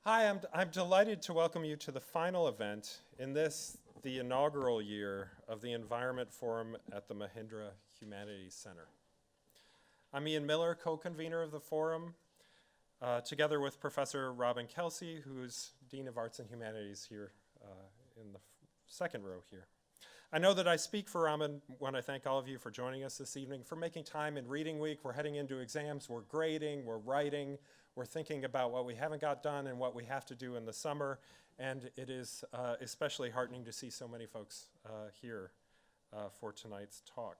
Hi, I'm delighted to welcome you to the final event in the inaugural year of the Environment Forum at the Mahindra Humanities Center. I'm Ian Miller, co-convener of the forum, together with Professor Robin Kelsey, who's Dean of Arts and Humanities here in the second row here. I know that I speak for Robin when I thank all of you for joining us this evening, for making time in Reading Week. We're heading into exams, we're grading, we're writing, we're thinking about what we haven't got done and what we have to do in the summer, and it is especially heartening to see so many folks here for tonight's talk.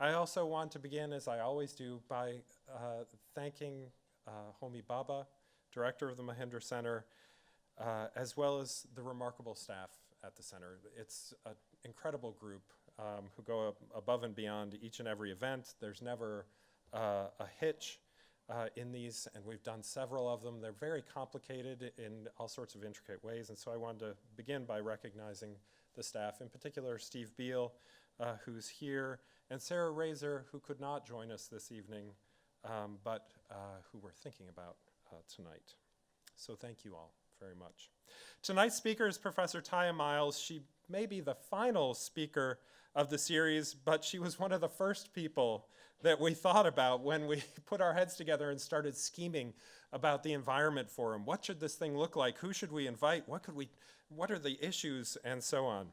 I also want to begin, as I always do, by thanking Homi Baba, director of the Mahindra Center, as well as the remarkable staff at the center. It's an incredible group who go above and beyond each and every event. There's never a hitch in these, and we've done several of them. They're very complicated in all sorts of intricate ways, and so I wanted to begin by recognizing the staff, in particular Steve Beal, who's here, and Sarah Razor, who could not join us this evening, but who we're thinking about tonight. So thank you all very much. Tonight's speaker is Professor Tiya Miles. She may be the final speaker of the series, but she was one of the first people that we thought about when we put our heads together and started scheming about the Environment Forum. What should this thing look like? Who should we invite? What are the issues? And so on.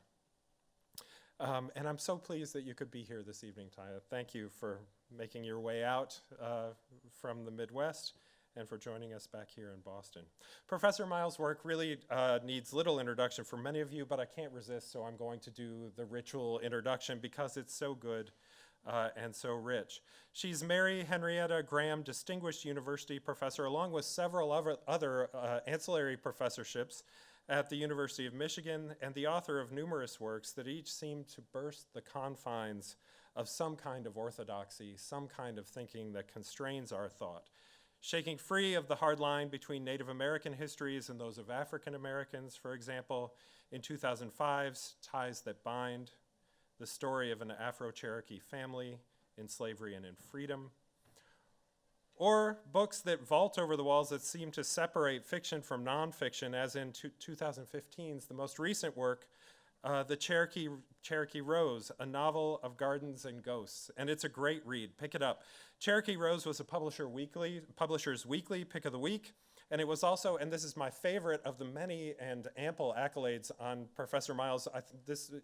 And I'm so pleased that you could be here this evening, Tiya. Thank you for making your way out from the Midwest and for joining us back here in Boston. Professor Miles' work really needs little introduction for many of you, but I can't resist, so I'm going to do the ritual introduction because it's so good and so rich. She's Mary Henrietta Graham Distinguished University Professor, along with several other ancillary professorships at the University of Michigan, and the author of numerous works that each seem to burst the confines of some kind of orthodoxy, some kind of thinking that constrains our thought. Shaking free of the hard line between Native American histories and those of African Americans, for example, in 2005's Ties That Bind, the story of an Afro-Cherokee family in slavery and in freedom, or books that vault over the walls that seem to separate fiction from nonfiction, as in 2015's, the most recent work, The Cherokee Rose, a novel of gardens and ghosts. And it's a great read. Pick it up. Cherokee Rose was a Publisher's Weekly Pick of the Week. And it was also, and this is my favorite of the many and ample accolades on Professor Miles,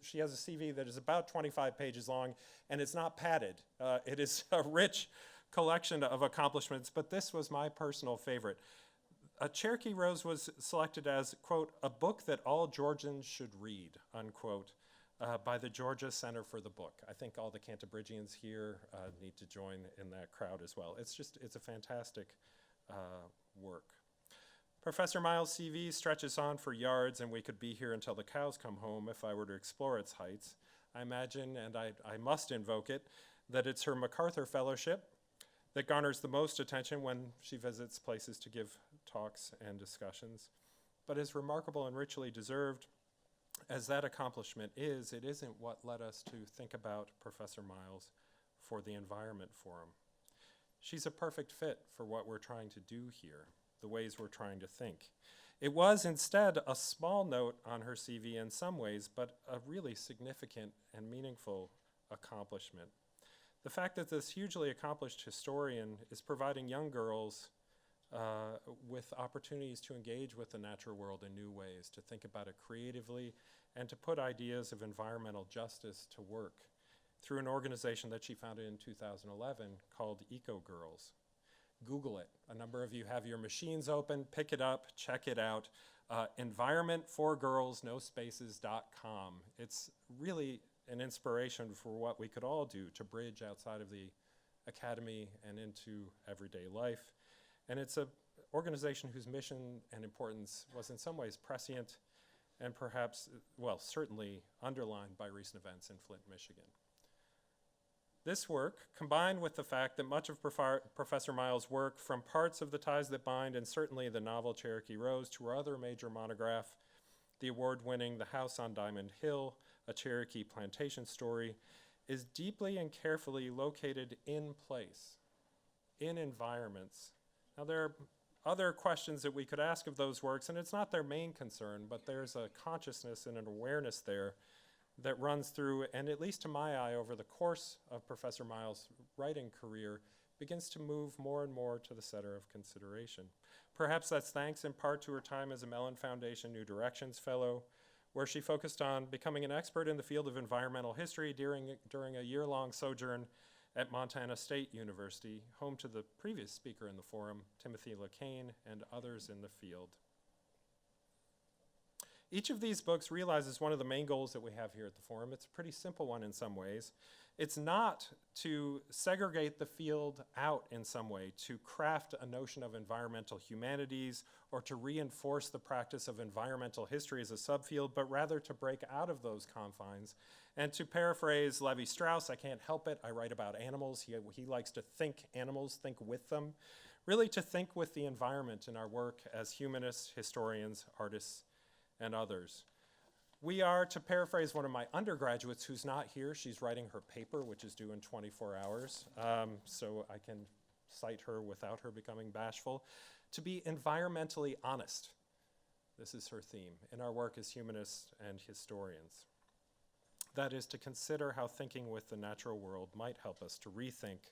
she has a CV that is about 25 pages long, and it's not padded. It is a rich collection of accomplishments, but this was my personal favorite. Cherokee Rose was selected as, quote, a book that all Georgians should read, unquote, by the Georgia Center for the Book. I think all the Cantabrigians here need to join in that crowd as well. It's a fantastic work. Professor Miles' CV stretches on for yards, and we could be here until the cows come home if I were to explore its heights. I imagine, and I must invoke it, that it's her MacArthur Fellowship that garners the most attention when she visits places to give talks and discussions. But as remarkable and richly deserved as that accomplishment is, it isn't what led us to think about Professor Miles for the Environment Forum. She's a perfect fit for what we're trying to do here, the ways we're trying to think. It was instead a small note on her CV in some ways, but a really significant and meaningful accomplishment. The fact that this hugely accomplished historian is providing young girls with opportunities to engage with the natural world in new ways, to think about it creatively, and to put ideas of environmental justice to work through an organization that she founded in 2011 called Eco Girls. Google it. A number of you have your machines open. Pick it up. Check it out. environmentforgirls.com. It's really an inspiration for what we could all do to bridge outside of the academy and into everyday life. And it's an organization whose mission and importance was in some ways prescient and perhaps, well, certainly underlined by recent events in Flint, Michigan. This work, combined with the fact that much of Professor Miles' work, from parts of The Ties That Bind and certainly the novel Cherokee Rose to her other major monograph, the award-winning The House on Diamond Hill, a Cherokee plantation story, is deeply and carefully located in place, in environments. Now there are other questions that we could ask of those works, and it's not their main concern, but there's a consciousness and an awareness there that runs through, and at least to my eye, over the course of Professor Miles' writing career, begins to move more and more to the center of consideration. Perhaps that's thanks in part to her time as a Mellon Foundation New Directions Fellow, where she focused on becoming an expert in the field of environmental history during a year-long sojourn at Montana State University, home to the previous speaker in the forum, Timothy LaCain, and others in the field. Each of these books realizes one of the main goals that we have here at the forum. It's a pretty simple one in some ways. It's not to segregate the field out in some way, to craft a notion of environmental humanities, or to reinforce the practice of environmental history as a subfield, but rather to break out of those confines. And to paraphrase Levi-Strauss, I can't help it, I write about animals. He likes to think animals, think with them. Really to think with the environment in our work as humanists, historians, artists, and others. We are, to paraphrase one of my undergraduates who's not here, she's writing her paper, which is due in 24 hours, so I can cite her without her becoming bashful, to be environmentally honest. This is her theme in our work as humanists and historians. That is, to consider how thinking with the natural world might help us to rethink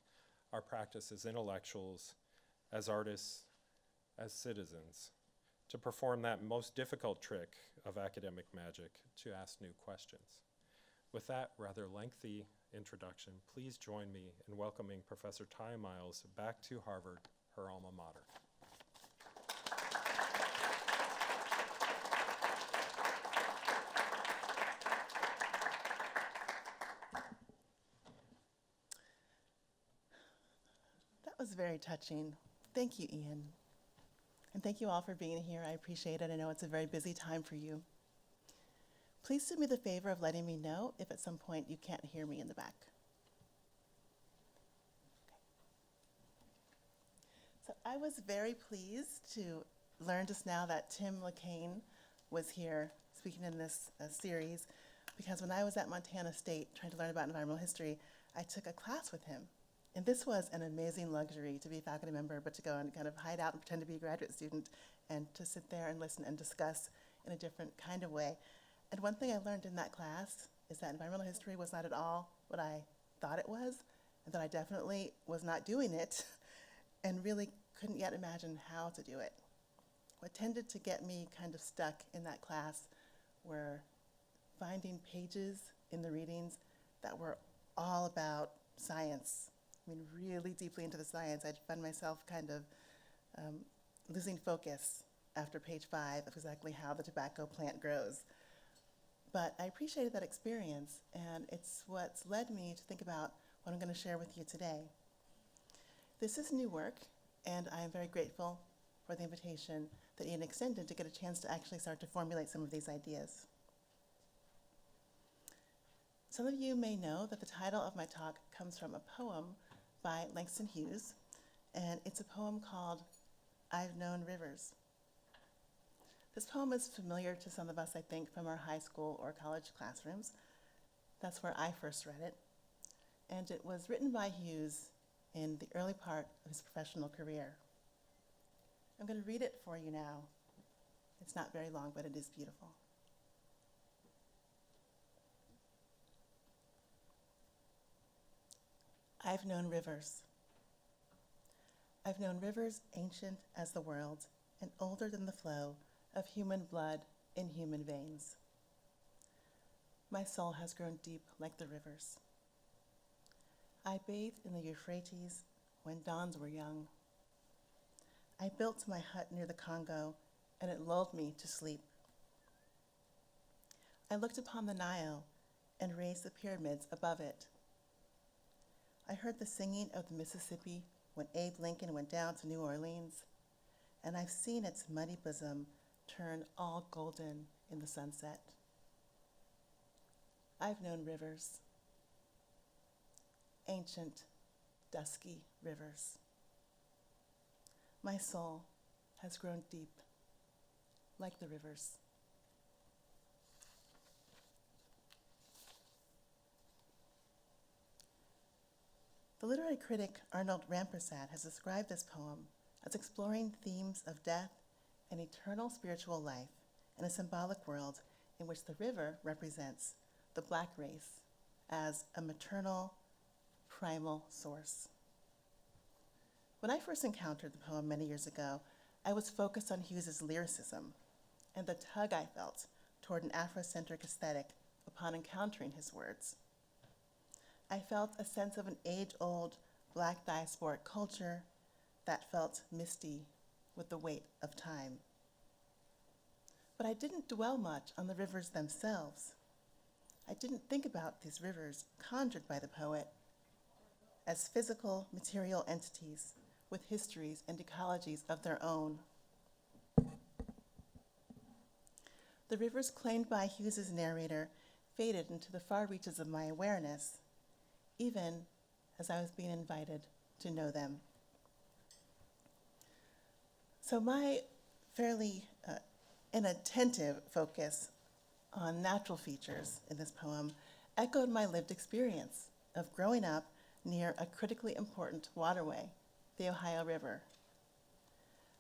our practice as intellectuals, as artists, as citizens, to perform that most difficult trick of academic magic, to ask new questions. With that rather lengthy introduction, please join me in welcoming Professor Tiya Miles back to Harvard, her alma mater. That was very touching. Thank you, Ian. And thank you all for being here. I appreciate it. I know it's a very busy time for you. Please do me the favor of letting me know if at some point you can't hear me in the back. Okay. So I was very pleased to learn just now that Tim LaCain was here speaking in this series, because when I was at Montana State trying to learn about environmental history, I took a class with him. And this was an amazing luxury to be a faculty member, but to go and kind of hide out and pretend to be a graduate student and to sit there and listen and discuss in a different kind of way. And one thing I learned in that class is that environmental history was not at all what I thought it was, and that I definitely was not doing it and really couldn't yet imagine how to do it. What tended to get me kind of stuck in that class were finding pages in the readings that were all about science. I mean, really deeply into the science. I'd find myself kind of losing focus after page 5 of exactly how the tobacco plant grows. But I appreciated that experience, and it's what's led me to think about what I'm going to share with you today. This is new work, and I am very grateful for the invitation that Ian extended to get a chance to actually start to formulate some of these ideas. Some of you may know that the title of my talk comes from a poem by Langston Hughes, and it's a poem called Ive Known Rivers. This poem is familiar to some of us, I think, from our high school or college classrooms. That's where I first read it, and it was written by Hughes in the early part of his professional career. I'm going to read it for you now. It's not very long, but it is beautiful. I've known rivers. I've known rivers ancient as the world and older than the flow of human blood in human veins. My soul has grown deep like the rivers. I bathed in the Euphrates when dawns were young. I built my hut near the Congo, and it lulled me to sleep. I looked upon the Nile and raised the pyramids above it. I heard the singing of the Mississippi when Abe Lincoln went down to New Orleans, and I've seen its muddy bosom turn all golden in the sunset. I've known rivers, ancient, dusky rivers. My soul has grown deep like the rivers. The literary critic Arnold Rampersad has described this poem as exploring themes of death and eternal spiritual life in a symbolic world in which the river represents the Black race as a maternal, primal source. When I first encountered the poem many years ago, I was focused on Hughes's lyricism and the tug I felt toward an Afrocentric aesthetic upon encountering his words. I felt a sense of an age-old Black diasporic culture that felt misty with the weight of time. But I didn't dwell much on the rivers themselves. I didn't think about these rivers conjured by the poet as physical, material entities with histories and ecologies of their own. The rivers claimed by Hughes's narrator faded into the far reaches of my awareness, even as I was being invited to know them. So my fairly inattentive focus on natural features in this poem echoed my lived experience of growing up near a critically important waterway, the Ohio River.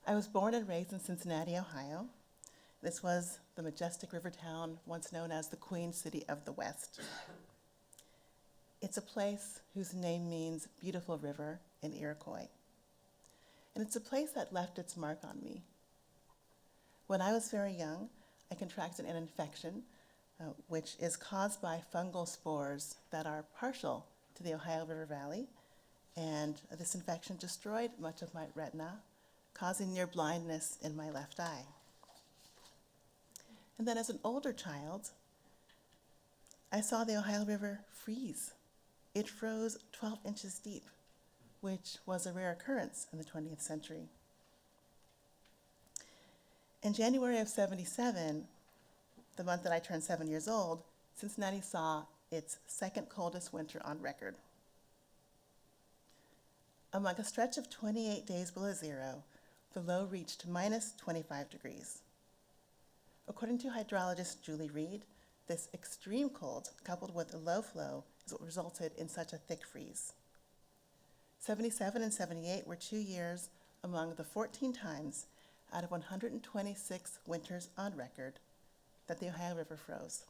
I was born and raised in Cincinnati, Ohio. This was the majestic river town once known as the Queen City of the West. It's a place whose name means beautiful river in Iroquois. And it's a place that left its mark on me. When I was very young, I contracted an infection, which is caused by fungal spores that are partial to the Ohio River Valley. And this infection destroyed much of my retina, causing near blindness in my left eye. And then as an older child, I saw the Ohio River freeze. It froze 12 inches deep, which was a rare occurrence in the 20th century. In January of '77, the month that I turned 7 years old, Cincinnati saw its second coldest winter on record. Among a stretch of 28 days below zero, the low reached minus 25 degrees. According to hydrologist Julie Reed, this extreme cold, coupled with a low flow, is what resulted in such a thick freeze. '77 and '78 were 2 years among the 14 times out of 126 winters on record that the Ohio River froze.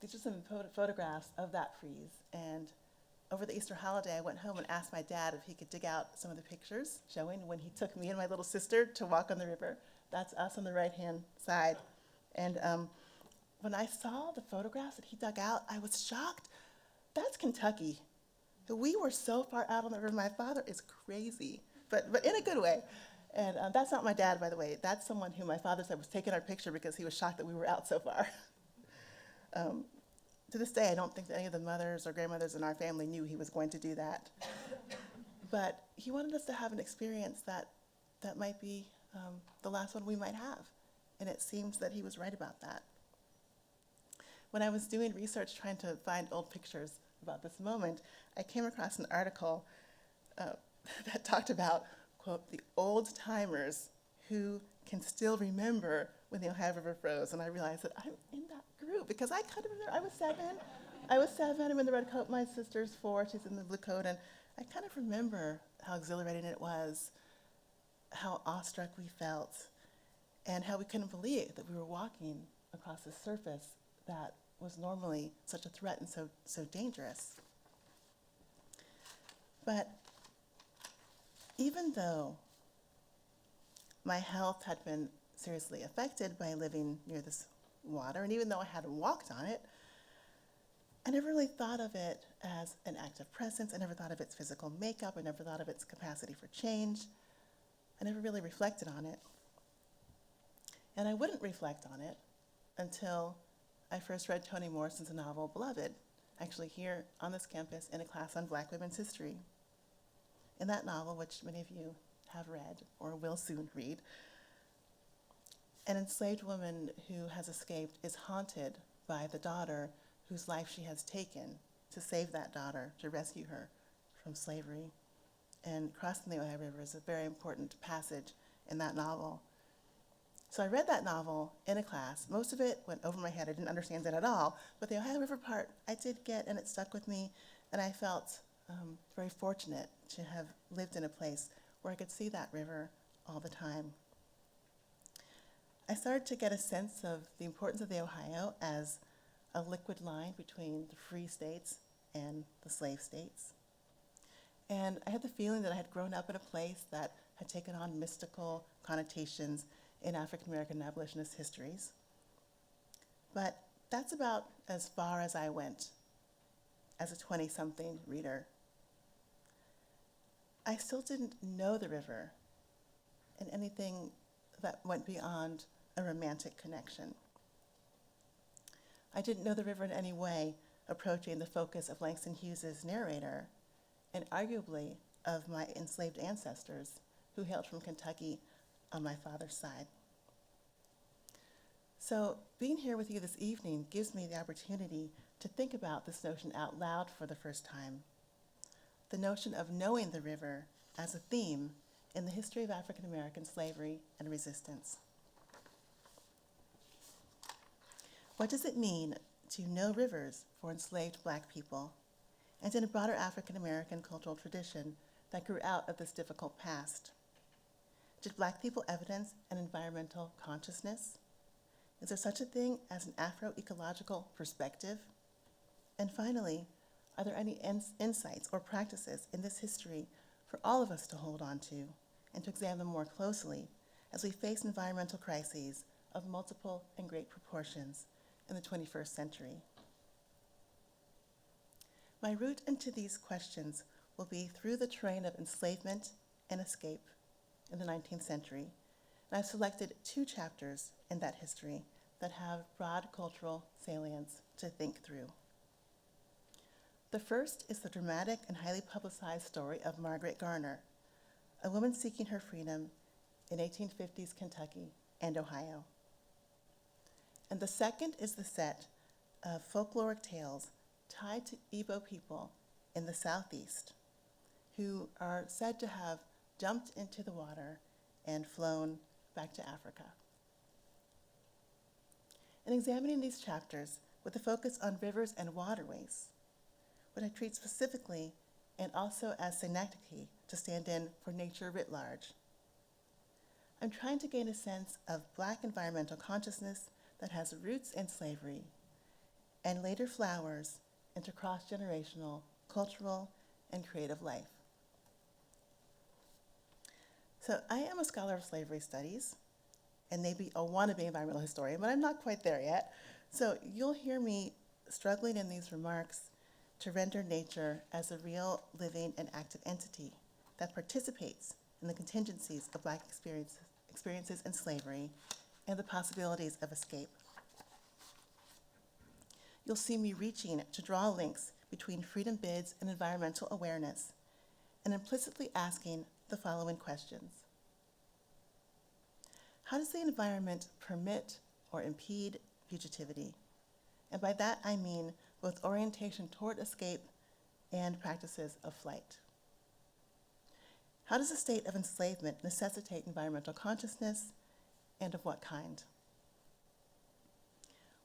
These are some photographs of that freeze, and over the Easter holiday, I went home and asked my dad if he could dig out some of the pictures showing when he took me and my little sister to walk on the river. That's us on the right-hand side. And when I saw the photographs that he dug out, I was shocked. That's Kentucky. We were so far out on the river. My father is crazy, but in a good way. And that's not my dad, by the way. That's someone who my father said was taking our picture because he was shocked that we were out so far. To this day, I don't think that any of the mothers or grandmothers in our family knew he was going to do that. But he wanted us to have an experience that might be the last one we might have. And it seems that he was right about that. When I was doing research trying to find old pictures about this moment, I came across an article that talked about, quote, the old timers who can still remember when the Ohio River froze. And I realized that I'm in that group because I kind of remember. I was seven. I'm in the red coat. My sister's 4. She's in the blue coat. And I kind of remember how exhilarating it was, how awestruck we felt, and how we couldn't believe that we were walking across a surface that was normally such a threat and so dangerous. But even though my health had been seriously affected by living near this water, and even though I hadn't walked on it, I never really thought of it as an active presence. I never thought of its physical makeup. I never thought of its capacity for change. I never really reflected on it. And I wouldn't reflect on it until I first read Toni Morrison's novel, Beloved, actually here on this campus in a class on Black women's history. In that novel, which many of you have read or will soon read, an enslaved woman who has escaped is haunted by the daughter whose life she has taken to save that daughter, to rescue her from slavery. And crossing the Ohio River is a very important passage in that novel. So I read that novel in a class. Most of it went over my head. I didn't understand it at all. But the Ohio River part I did get, and it stuck with me. And I felt very fortunate to have lived in a place where I could see that river all the time. I started to get a sense of the importance of the Ohio as a liquid line between the free states and the slave states. And I had the feeling that I had grown up in a place that had taken on mystical connotations in African American abolitionist histories. But that's about as far as I went as a 20-something reader. I still didn't know the river and anything that went beyond a romantic connection. I didn't know the river in any way approaching the focus of Langston Hughes's narrator, and arguably of my enslaved ancestors who hailed from Kentucky on my father's side. So being here with you this evening gives me the opportunity to think about this notion out loud for the first time. The notion of knowing the river as a theme in the history of African American slavery and resistance. What does it mean to know rivers for enslaved Black people and in a broader African American cultural tradition that grew out of this difficult past? Did Black people evidence an environmental consciousness? Is there such a thing as an Afro-ecological perspective? And finally, are there any insights or practices in this history for all of us to hold on to and to examine more closely as we face environmental crises of multiple and great proportions in the 21st century? My route into these questions will be through the terrain of enslavement and escape in the 19th century, and I've selected 2 chapters in that history that have broad cultural salience to think through. The first is the dramatic and highly publicized story of Margaret Garner, a woman seeking her freedom in 1850s Kentucky and Ohio. And the second is the set of folkloric tales tied to Igbo people in the Southeast, who are said to have jumped into the water and flown back to Africa. In examining these chapters with a focus on rivers and waterways, what I treat specifically and also as synecdoche to stand in for nature writ large, I'm trying to gain a sense of Black environmental consciousness that has roots in slavery and later flowers into cross-generational, cultural, and creative life. So I am a scholar of slavery studies and maybe a wannabe environmental historian, but I'm not quite there yet. So you'll hear me struggling in these remarks to render nature as a real, living, and active entity that participates in the contingencies of Black experiences in slavery and the possibilities of escape. You'll see me reaching to draw links between freedom bids and environmental awareness, and implicitly asking the following questions. How does the environment permit or impede fugitivity? And by that I mean both orientation toward escape and practices of flight. How does a state of enslavement necessitate environmental consciousness, and of what kind?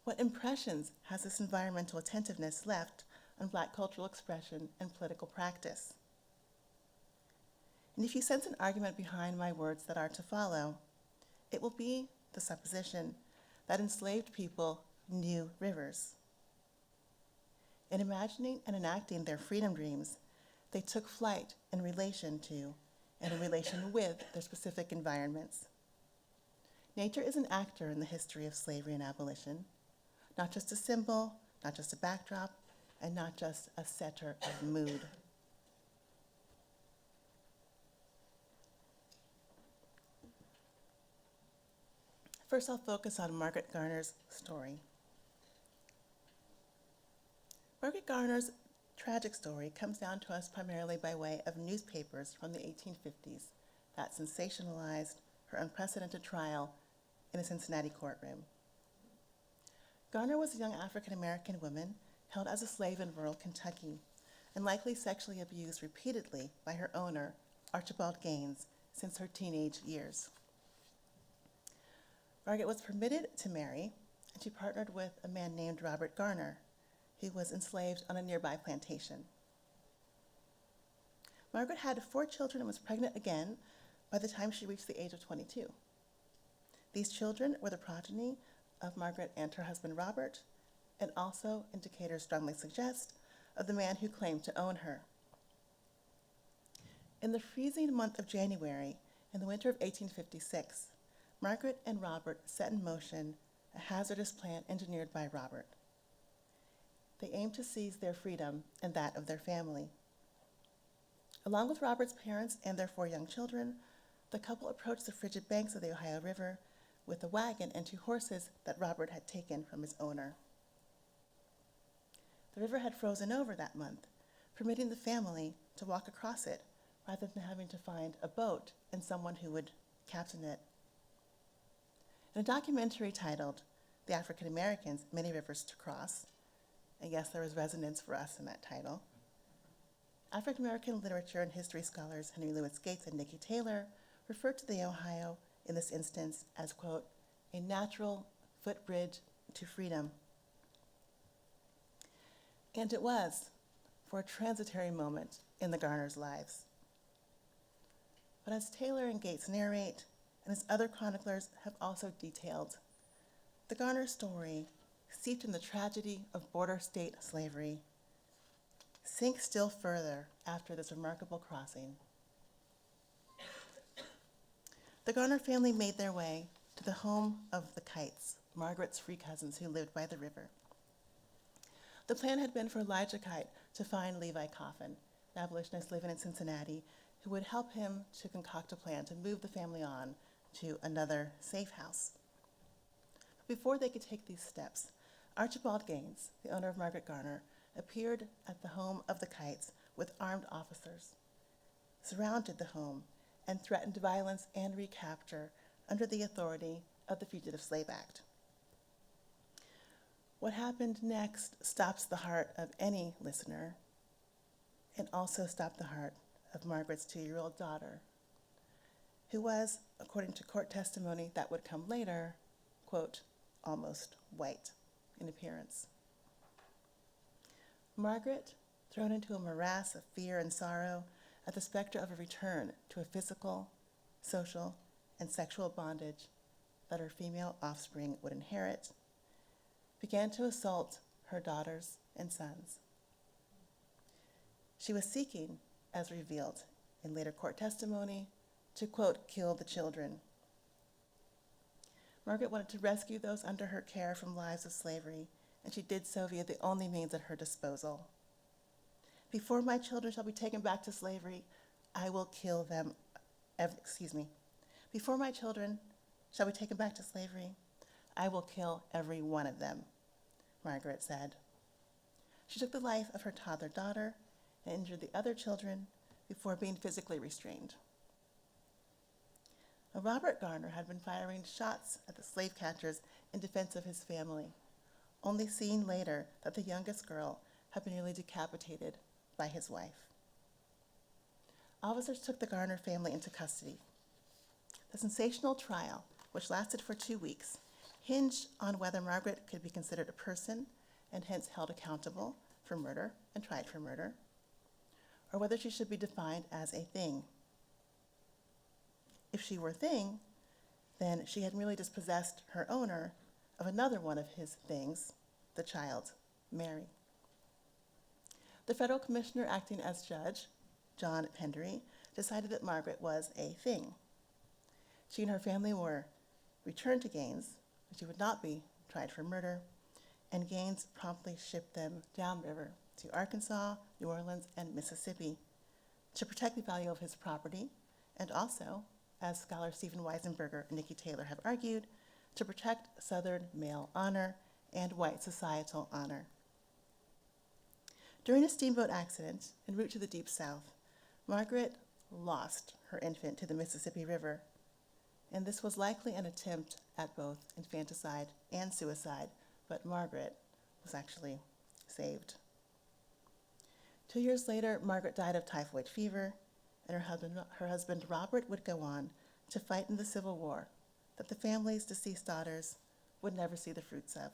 What impressions has this environmental attentiveness left on Black cultural expression and political practice? And if you sense an argument behind my words that are to follow, it will be the supposition that enslaved people knew rivers. In imagining and enacting their freedom dreams, they took flight in relation to and in relation with their specific environments. Nature is an actor in the history of slavery and abolition, not just a symbol, not just a backdrop, and not just a setter of mood. First, I'll focus on Margaret Garner's story. Margaret Garner's tragic story comes down to us primarily by way of newspapers from the 1850s that sensationalized her unprecedented trial in a Cincinnati courtroom. Garner was a young African-American woman held as a slave in rural Kentucky and likely sexually abused repeatedly by her owner, Archibald Gaines, since her teenage years. Margaret was permitted to marry, and she partnered with a man named Robert Garner, who was enslaved on a nearby plantation. Margaret had 4 children and was pregnant again by the time she reached the age of 22. These children were the progeny of Margaret and her husband Robert, and also, indicators strongly suggest, of the man who claimed to own her. In the freezing month of January, in the winter of 1856, Margaret and Robert set in motion a hazardous plan engineered by Robert. They aimed to seize their freedom and that of their family. Along with Robert's parents and their 4 young children, the couple approached the frigid banks of the Ohio River with a wagon and 2 horses that Robert had taken from his owner. The river had frozen over that month, permitting the family to walk across it rather than having to find a boat and someone who would captain it. In a documentary titled The African Americans, Many Rivers to Cross, and yes, there was resonance for us in that title, African American literature and history scholars Henry Louis Gates and Nikki Taylor referred to the Ohio in this instance as, quote, a natural footbridge to freedom. And it was, for a transitory moment in the Garners' lives. But as Taylor and Gates narrate, and as other chroniclers have also detailed, the Garner story, steeped in the tragedy of border state slavery, sinks still further after this remarkable crossing. The Garner family made their way to the home of the Kites, Margaret's 3 cousins who lived by the river. The plan had been for Elijah Kite to find Levi Coffin, an abolitionist living in Cincinnati, who would help him to concoct a plan to move the family on to another safe house. But before they could take these steps, Archibald Gaines, the owner of Margaret Garner, appeared at the home of the Kites with armed officers, surrounded the home, and threatened violence and recapture under the authority of the Fugitive Slave Act. What happened next stops the heart of any listener, and also stopped the heart of Margaret's 2-year-old daughter, who was, according to court testimony that would come later, quote, almost white in appearance. Margaret, thrown into a morass of fear and sorrow at the specter of a return to a physical, social, and sexual bondage that her female offspring would inherit, began to assault her daughters and sons. She was seeking, as revealed in later court testimony, to, quote, kill the children. Margaret wanted to rescue those under her care from lives of slavery, and she did so via the only means at her disposal. Before my children shall be taken back to slavery, I will kill them. Before my children shall be taken back to slavery, I will kill every one of them, Margaret said. She took the life of her toddler daughter and injured the other children before being physically restrained. Now, Robert Garner had been firing shots at the slave catchers in defense of his family, only seeing later that the youngest girl had been nearly decapitated by his wife. Officers took the Garner family into custody. The sensational trial, which lasted for 2 weeks, hinged on whether Margaret could be considered a person and hence held accountable for murder and tried for murder, or whether she should be defined as a thing. If she were a thing, then she had merely dispossessed her owner of another one of his things, the child, Mary. The federal commissioner acting as judge, John Pendery, decided that Margaret was a thing. She and her family were returned to Gaines, but she would not be tried for murder, and Gaines promptly shipped them downriver to Arkansas, New Orleans, and Mississippi to protect the value of his property, and also, as scholars Stephen Weisenberger and Nikki Taylor have argued, to protect Southern male honor and white societal honor. During a steamboat accident en route to the Deep South, Margaret lost her infant to the Mississippi River, and this was likely an attempt at both infanticide and suicide, but Margaret was actually saved. 2 years later, Margaret died of typhoid fever, and her husband Robert would go on to fight in the Civil War that the family's deceased daughters would never see the fruits of.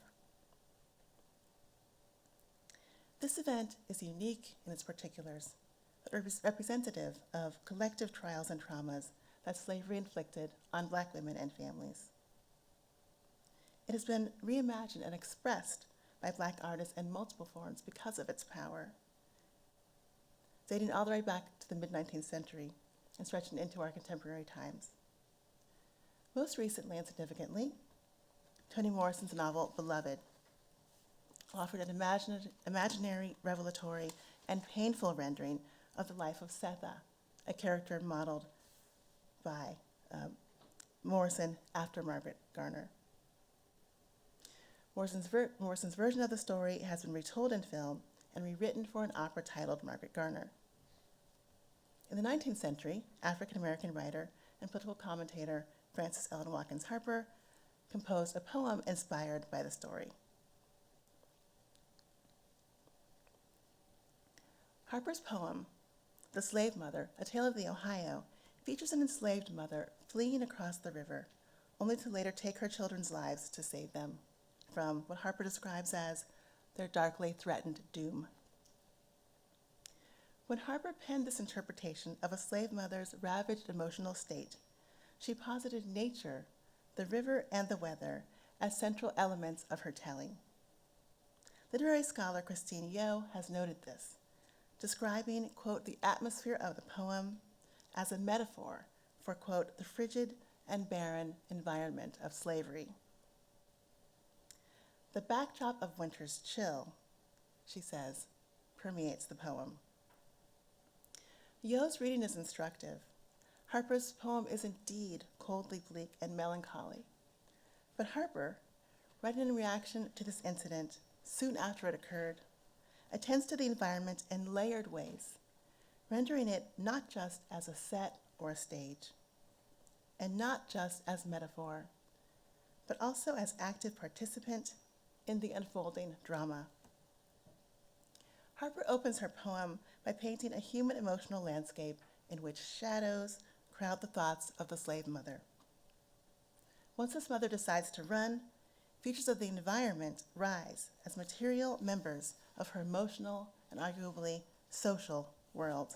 This event is unique in its particulars, but representative of collective trials and traumas that slavery inflicted on Black women and families. It has been reimagined and expressed by Black artists in multiple forms because of its power, dating all the way back to the mid-19th century and stretching into our contemporary times. Most recently and significantly, Toni Morrison's novel, Beloved, offered an imaginary, revelatory, and painful rendering of the life of Setha, a character modeled by Morrison after Margaret Garner. Morrison's version of the story has been retold in film and rewritten for an opera titled Margaret Garner. In the 19th century, African-American writer and political commentator Frances Ellen Watkins Harper composed a poem inspired by the story. Harper's poem, The Slave Mother, A Tale of the Ohio, features an enslaved mother fleeing across the river, only to later take her children's lives to save them from what Harper describes as their darkly threatened doom. When Harper penned this interpretation of a slave mother's ravaged emotional state, she posited nature, the river, and the weather as central elements of her telling. Literary scholar Christine Yeoh has noted this, describing, quote, the atmosphere of the poem as a metaphor for, quote, the frigid and barren environment of slavery. The backdrop of winter's chill, she says, permeates the poem. Yeoh's reading is instructive. Harper's poem is indeed coldly bleak and melancholy. But Harper, writing in reaction to this incident soon after it occurred, attends to the environment in layered ways, rendering it not just as a set or a stage, and not just as metaphor, but also as active participant in the unfolding drama. Harper opens her poem by painting a human emotional landscape in which shadows crowd the thoughts of the slave mother. Once this mother decides to run, features of the environment rise as material members of her emotional and arguably social world.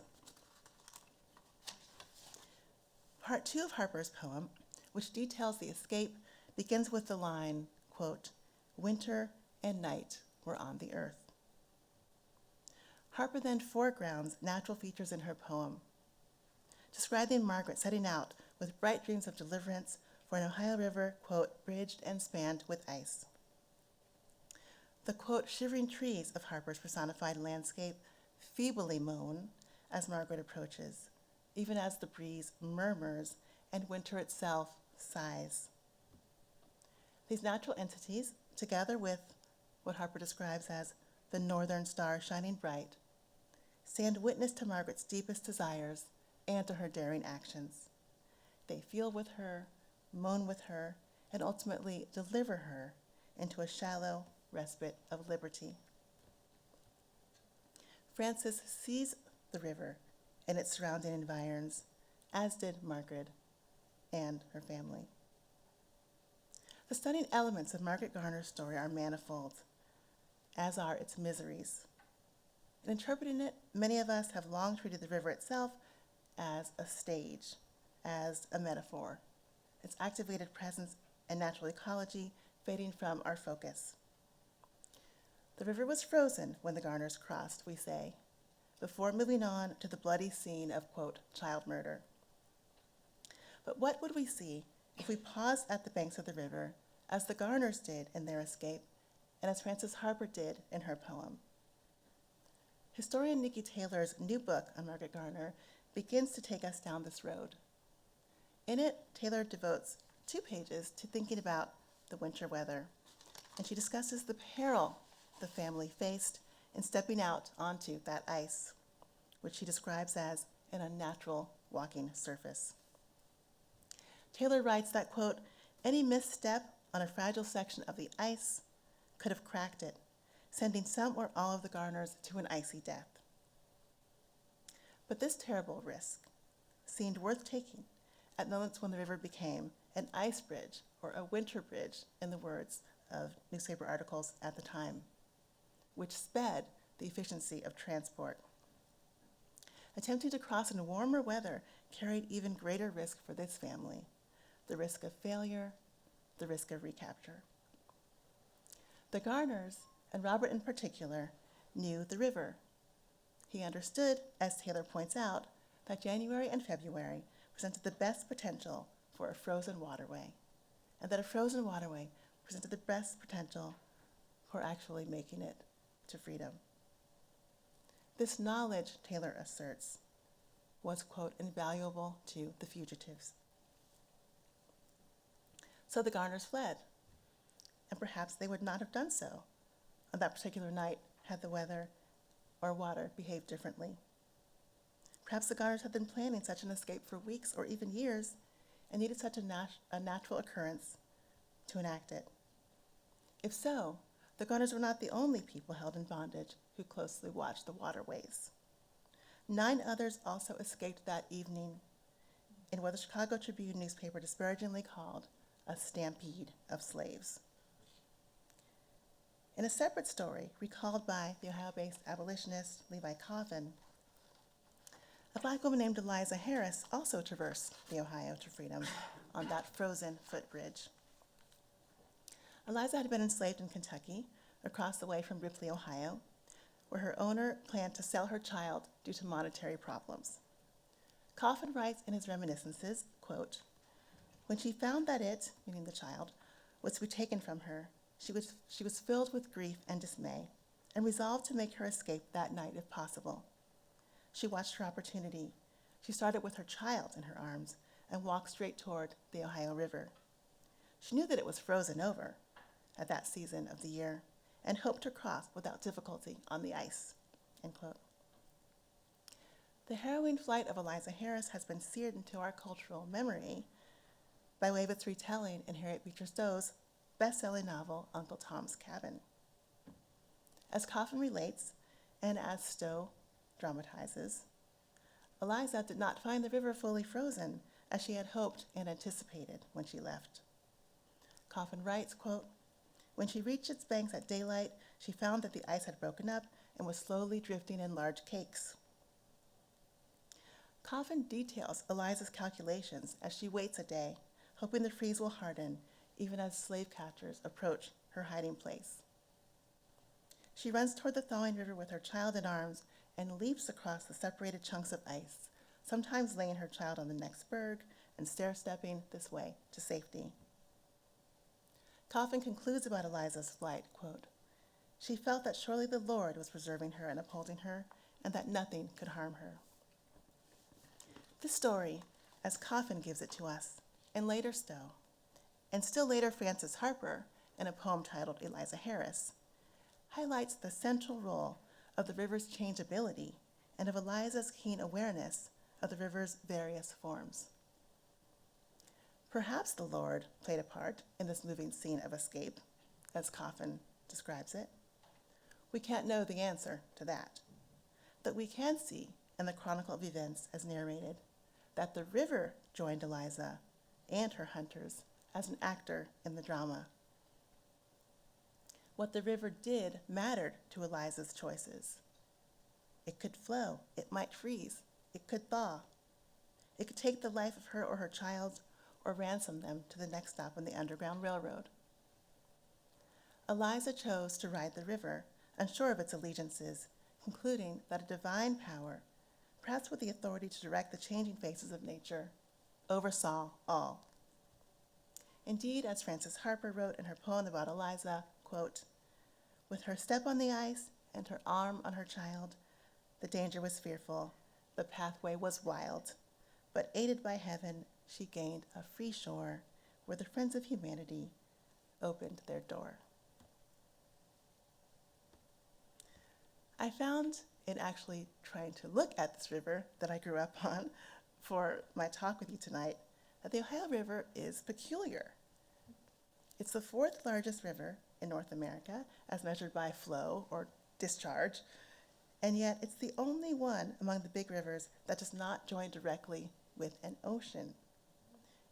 Part 2 of Harper's poem, which details the escape, begins with the line, quote, winter and night were on the earth. Harper then foregrounds natural features in her poem, describing Margaret setting out with bright dreams of deliverance for an Ohio River, quote, bridged and spanned with ice. The, quote, shivering trees of Harper's personified landscape feebly moan as Margaret approaches, even as the breeze murmurs and winter itself sighs. These natural entities, together with what Harper describes as the northern star shining bright, stand witness to Margaret's deepest desires and to her daring actions. They feel with her, moan with her, and ultimately deliver her into a shallow respite of liberty. Frances sees the river and its surrounding environs, as did Margaret and her family. The stunning elements of Margaret Garner's story are manifold, as are its miseries. In interpreting it, many of us have long treated the river itself as a stage, as a metaphor, its activated presence and natural ecology fading from our focus. The river was frozen when the Garners crossed, we say, before moving on to the bloody scene of, quote, child murder. But what would we see if we paused at the banks of the river, as the Garners did in their escape, and as Frances Harper did in her poem? Historian Nikki Taylor's new book on Margaret Garner begins to take us down this road. In it, Taylor devotes 2 pages to thinking about the winter weather, and she discusses the peril the family faced in stepping out onto that ice, which she describes as an unnatural walking surface. Taylor writes that, quote, any misstep on a fragile section of the ice could have cracked it, sending some or all of the Garners to an icy death. But this terrible risk seemed worth taking at moments when the river became an ice bridge or a winter bridge, in the words of newspaper articles at the time, which sped the efficiency of transport. attempting to cross in warmer weather carried even greater risk for this family, the risk of failure, the risk of recapture. The Garners, and Robert in particular, knew the river. He understood, as Taylor points out, that January and February presented the best potential for a frozen waterway, and that a frozen waterway presented the best potential for actually making it to freedom. This knowledge, Taylor asserts, was, quote, invaluable to the fugitives. So the Garners fled, and perhaps they would not have done so on that particular night had the weather or water behaved differently. Perhaps the Garners had been planning such an escape for weeks or even years and needed such a natural occurrence to enact it. If so, the Garners were not the only people held in bondage who closely watched the waterways. 9 others also escaped that evening in what the Chicago Tribune newspaper disparagingly called a stampede of slaves. In a separate story recalled by the Ohio-based abolitionist Levi Coffin, a Black woman named Eliza Harris also traversed the Ohio to freedom on that frozen footbridge. Eliza had been enslaved in Kentucky, across the way from Ripley, Ohio, where her owner planned to sell her child due to monetary problems. Coffin writes in his reminiscences, quote, "When she found that it," meaning the child, "was to be taken from her, she was filled with grief and dismay, and resolved to make her escape that night if possible. She watched her opportunity. She started with her child in her arms and walked straight toward the Ohio River. She knew that it was frozen over at that season of the year and hoped to cross without difficulty on the ice," end quote. The harrowing flight of Eliza Harris has been seared into our cultural memory by way of its retelling in Harriet Beecher Stowe's best-selling novel, Uncle Tom's Cabin. As Coffin relates, and as Stowe dramatizes, Eliza did not find the river fully frozen as she had hoped and anticipated when she left. Coffin writes, quote, "When she reached its banks at daylight, she found that the ice had broken up and was slowly drifting in large cakes." Coffin details Eliza's calculations as she waits a day, hoping the freeze will harden, even as slave catchers approach her hiding place. She runs toward the thawing river with her child in arms and leaps across the separated chunks of ice, sometimes laying her child on the next berg and stair-stepping this way to safety. Coffin concludes about Eliza's flight, quote, "She felt that surely the Lord was preserving her and upholding her, and that nothing could harm her." This story, as Coffin gives it to us, and later Stowe, and still later Frances Harper, in a poem titled Eliza Harris, highlights the central role of the river's changeability and of Eliza's keen awareness of the river's various forms. Perhaps the Lord played a part in this moving scene of escape, as Coffin describes it. We can't know the answer to that, but we can see in the chronicle of events as narrated that the river joined Eliza and her hunters as an actor in the drama. What the river did mattered to Eliza's choices. It could flow, it might freeze, it could thaw. It could take the life of her or her child or ransom them to the next stop on the Underground Railroad. Eliza chose to ride the river, unsure of its allegiances, concluding that a divine power, perhaps with the authority to direct the changing faces of nature, oversaw all. Indeed, as Frances Harper wrote in her poem about Eliza, quote, "With her step on the ice and her arm on her child, the danger was fearful, the pathway was wild, but aided by heaven, she gained a free shore where the friends of humanity opened their door." I found in actually trying to look at this river that I grew up on for my talk with you tonight that the Ohio River is peculiar. It's the 4th largest river in North America as measured by flow or discharge, and yet it's the only one among the big rivers that does not join directly with an ocean.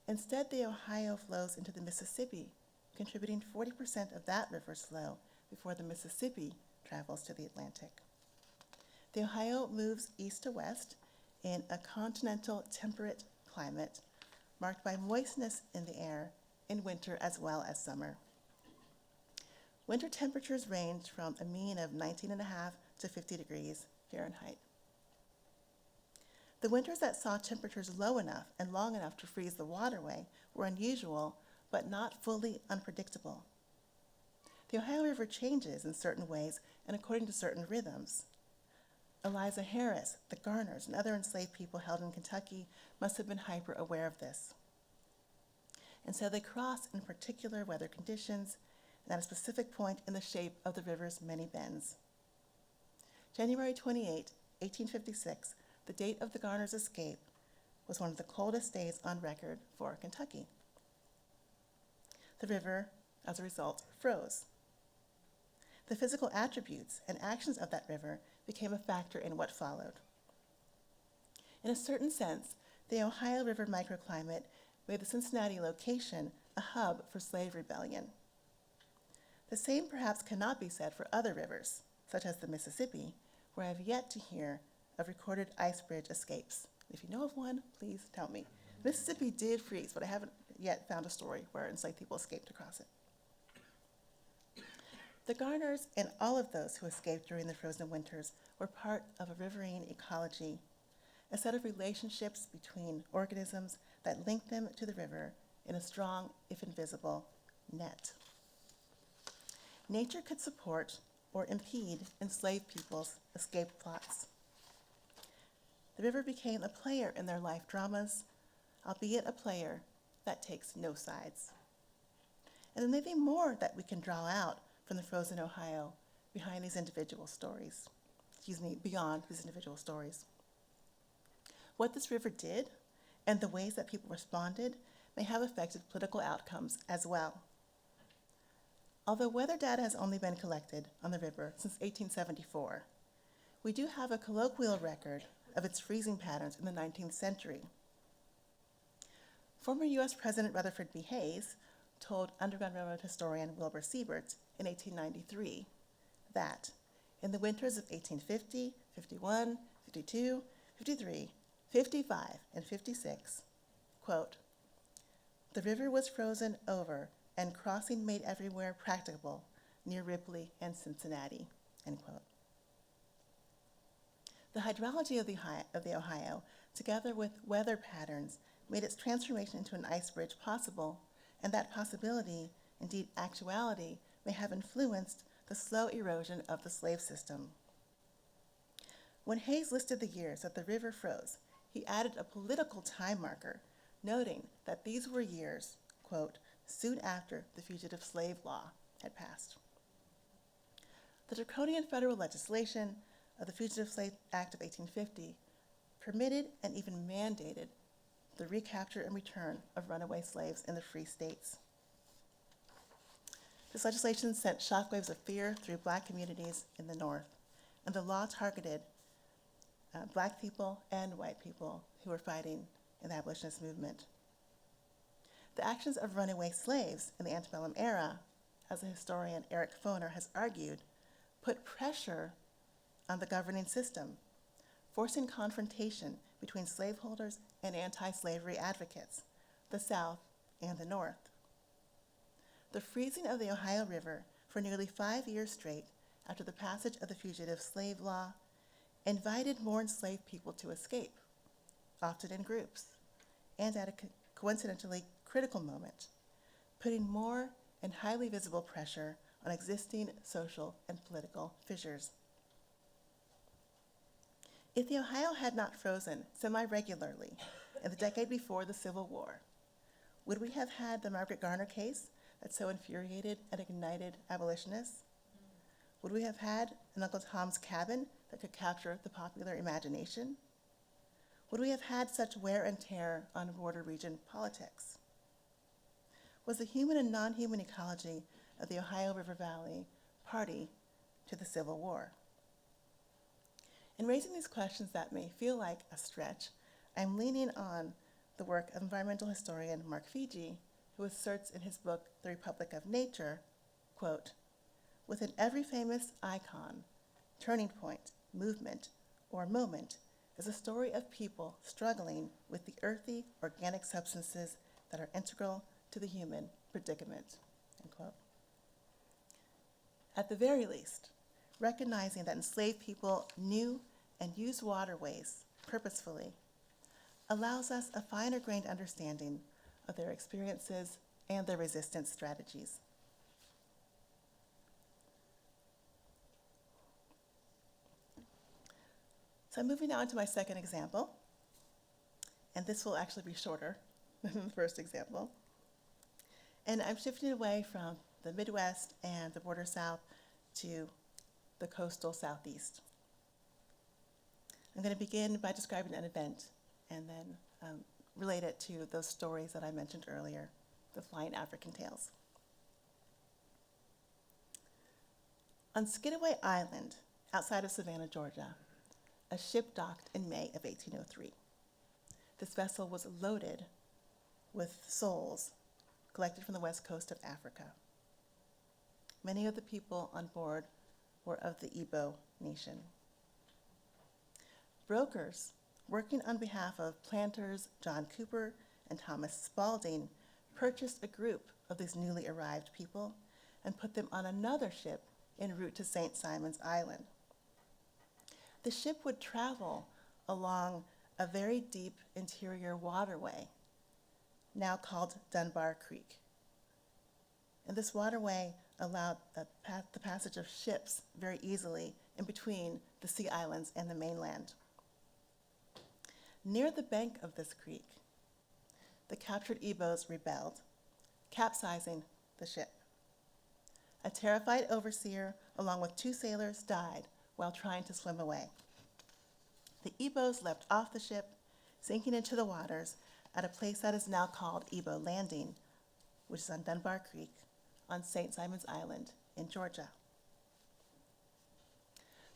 Instead, the Ohio flows into the Mississippi, contributing 40% of that river's flow before the Mississippi travels to the Atlantic. The Ohio moves east to west in a continental temperate climate marked by moistness in the air in winter as well as summer. Winter temperatures range from a mean of 19.5 to 50 degrees Fahrenheit. The winters that saw temperatures low enough and long enough to freeze the waterway were unusual, but not fully unpredictable. The Ohio River changes in certain ways and according to certain rhythms. Eliza Harris, the Garners, and other enslaved people held in Kentucky must have been hyper aware of this. And so they cross in particular weather conditions and at a specific point in the shape of the river's many bends. January 28, 1856, the date of the Garners' escape, was one of the coldest days on record for Kentucky. The river, as a result, froze. The physical attributes and actions of that river became a factor in what followed. In a certain sense, the Ohio River microclimate made the Cincinnati location a hub for slave rebellion. The same perhaps cannot be said for other rivers, such as the Mississippi, where I have yet to hear of recorded ice bridge escapes. If you know of one, please tell me. Mississippi did freeze, but I haven't yet found a story where enslaved people escaped across it. The Garners and all of those who escaped during the frozen winters were part of a riverine ecology, a set of relationships between organisms that linked them to the river in a strong, if invisible, net. Nature could support or impede enslaved people's escape plots. The river became a player in their life dramas, albeit a player that takes no sides. And there may be more that we can draw out from the frozen Ohio beyond these individual stories. What this river did and the ways that people responded may have affected political outcomes as well. Although weather data has only been collected on the river since 1874, we do have a colloquial record of its freezing patterns in the 19th century. Former U.S. President Rutherford B. Hayes told Underground Railroad historian Wilbur Siebert in 1893 that in the winters of 1850, 51, 52, 53, 55, and 56, quote, "The river was frozen over and crossing made everywhere practicable near Ripley and Cincinnati," end quote. The hydrology of the Ohio, together with weather patterns, made its transformation into an ice bridge possible, and that possibility, indeed actuality, may have influenced the slow erosion of the slave system. When Hayes listed the years that the river froze, he added a political time marker, noting that these were years, quote, soon after the Fugitive Slave Law had passed. The draconian federal legislation of the Fugitive Slave Act of 1850 permitted and even mandated the recapture and return of runaway slaves in the free states. This legislation sent shockwaves of fear through Black communities in the North, and the law targeted Black people and white people who were fighting in the abolitionist movement. The actions of runaway slaves in the antebellum era, as the historian Eric Foner has argued, put pressure on the governing system, forcing confrontation between slaveholders and anti-slavery advocates, the South and the North. The freezing of the Ohio River for nearly 5 years straight after the passage of the Fugitive Slave Law invited more enslaved people to escape, often in groups, and at a coincidentally critical moment, putting more and highly visible pressure on existing social and political fissures. If the Ohio had not frozen semi-regularly in the decade before the Civil War, would we have had the Margaret Garner case that so infuriated and ignited abolitionists? Would we have had an Uncle Tom's Cabin that could capture the popular imagination? Would we have had such wear and tear on border region politics? Was the human and non-human ecology of the Ohio River Valley party to the Civil War? In raising these questions that may feel like a stretch, I'm leaning on the work of environmental historian Mark Fiji, who asserts in his book, The Republic of Nature, quote, "Within every famous icon, turning point, movement, or moment, is a story of people struggling with the earthy, organic substances that are integral to the human predicament, end quote. At the very least, recognizing that enslaved people knew and used waterways purposefully allows us a finer-grained understanding of their experiences and their resistance strategies. So I'm moving now into my second example, and this will actually be shorter than the first example. And I'm shifting away from the Midwest and the border south to the coastal southeast. I'm going to begin by describing an event and then relate it to those stories that I mentioned earlier, the flying African tales. On Skidaway Island, outside of Savannah, Georgia, a ship docked in May of 1803. This vessel was loaded with souls collected from the west coast of Africa. Many of the people on board were of the Igbo nation. Brokers working on behalf of planters John Cooper and Thomas Spalding purchased a group of these newly arrived people and put them on another ship en route to St. Simon's Island. The ship would travel along a very deep interior waterway, now called Dunbar Creek. And this waterway allowed the passage of ships very easily in between the sea islands and the mainland. Near the bank of this creek, the captured Igbos rebelled, capsizing the ship. A terrified overseer, along with 2 sailors, died while trying to swim away. The Igbos leapt off the ship, sinking into the waters at a place that is now called Igbo Landing, which is on Dunbar Creek, on St. Simon's Island in Georgia.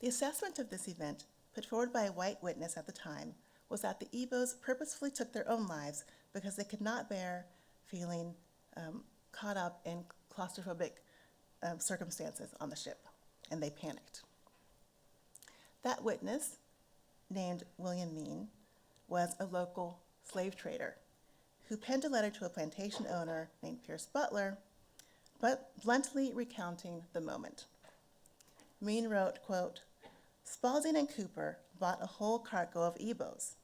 The assessment of this event, put forward by a white witness at the time, was that the Igbos purposefully took their own lives because they could not bear feeling caught up in claustrophobic circumstances on the ship, and they panicked. That witness, named William Mean, was a local slave trader who penned a letter to a plantation owner named Pierce Butler, but bluntly recounting the moment. Mean wrote, quote, "Spalding and Cooper bought a whole cargo of Igbos.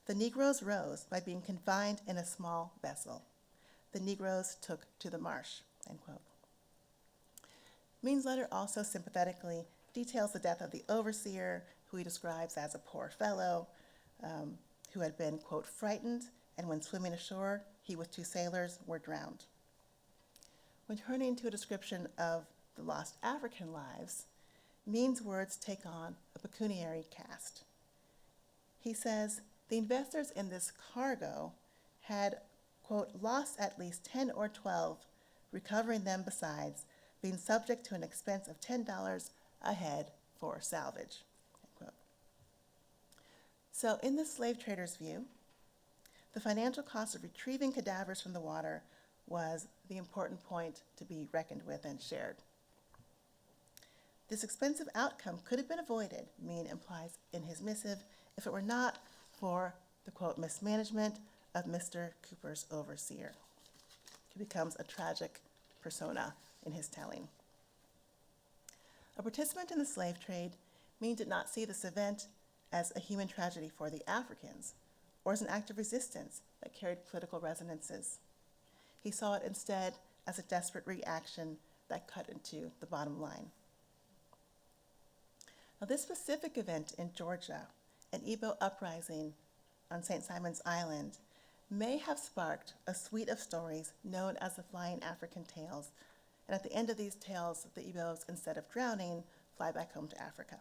The Negroes rose by being confined in a small vessel. The Negroes took to the marsh," end quote. Mean's letter also sympathetically details the death of the overseer, who he describes as a poor fellow, who had been, quote, "frightened, and when swimming ashore, he with 2 sailors were drowned." When turning to a description of the lost African lives, Mean's words take on a pecuniary cast. He says, "The investors in this cargo had, quote, lost at least 10 or 12, recovering them besides, being subject to an expense of $10 a head for salvage," end quote. So in the slave trader's view, the financial cost of retrieving cadavers from the water was the important point to be reckoned with and shared. This expensive outcome could have been avoided, Mean implies in his missive, if it were not for the, quote, mismanagement of Mr. Cooper's overseer. He becomes a tragic persona in his telling. A participant in the slave trade, Mean did not see this event as a human tragedy for the Africans or as an act of resistance that carried political resonances. He saw it instead as a desperate reaction that cut into the bottom line. Now, this specific event in Georgia, an Igbo uprising on St. Simon's Island, may have sparked a suite of stories known as the Flying African Tales. And at the end of these tales, the Igbos, instead of drowning, fly back home to Africa.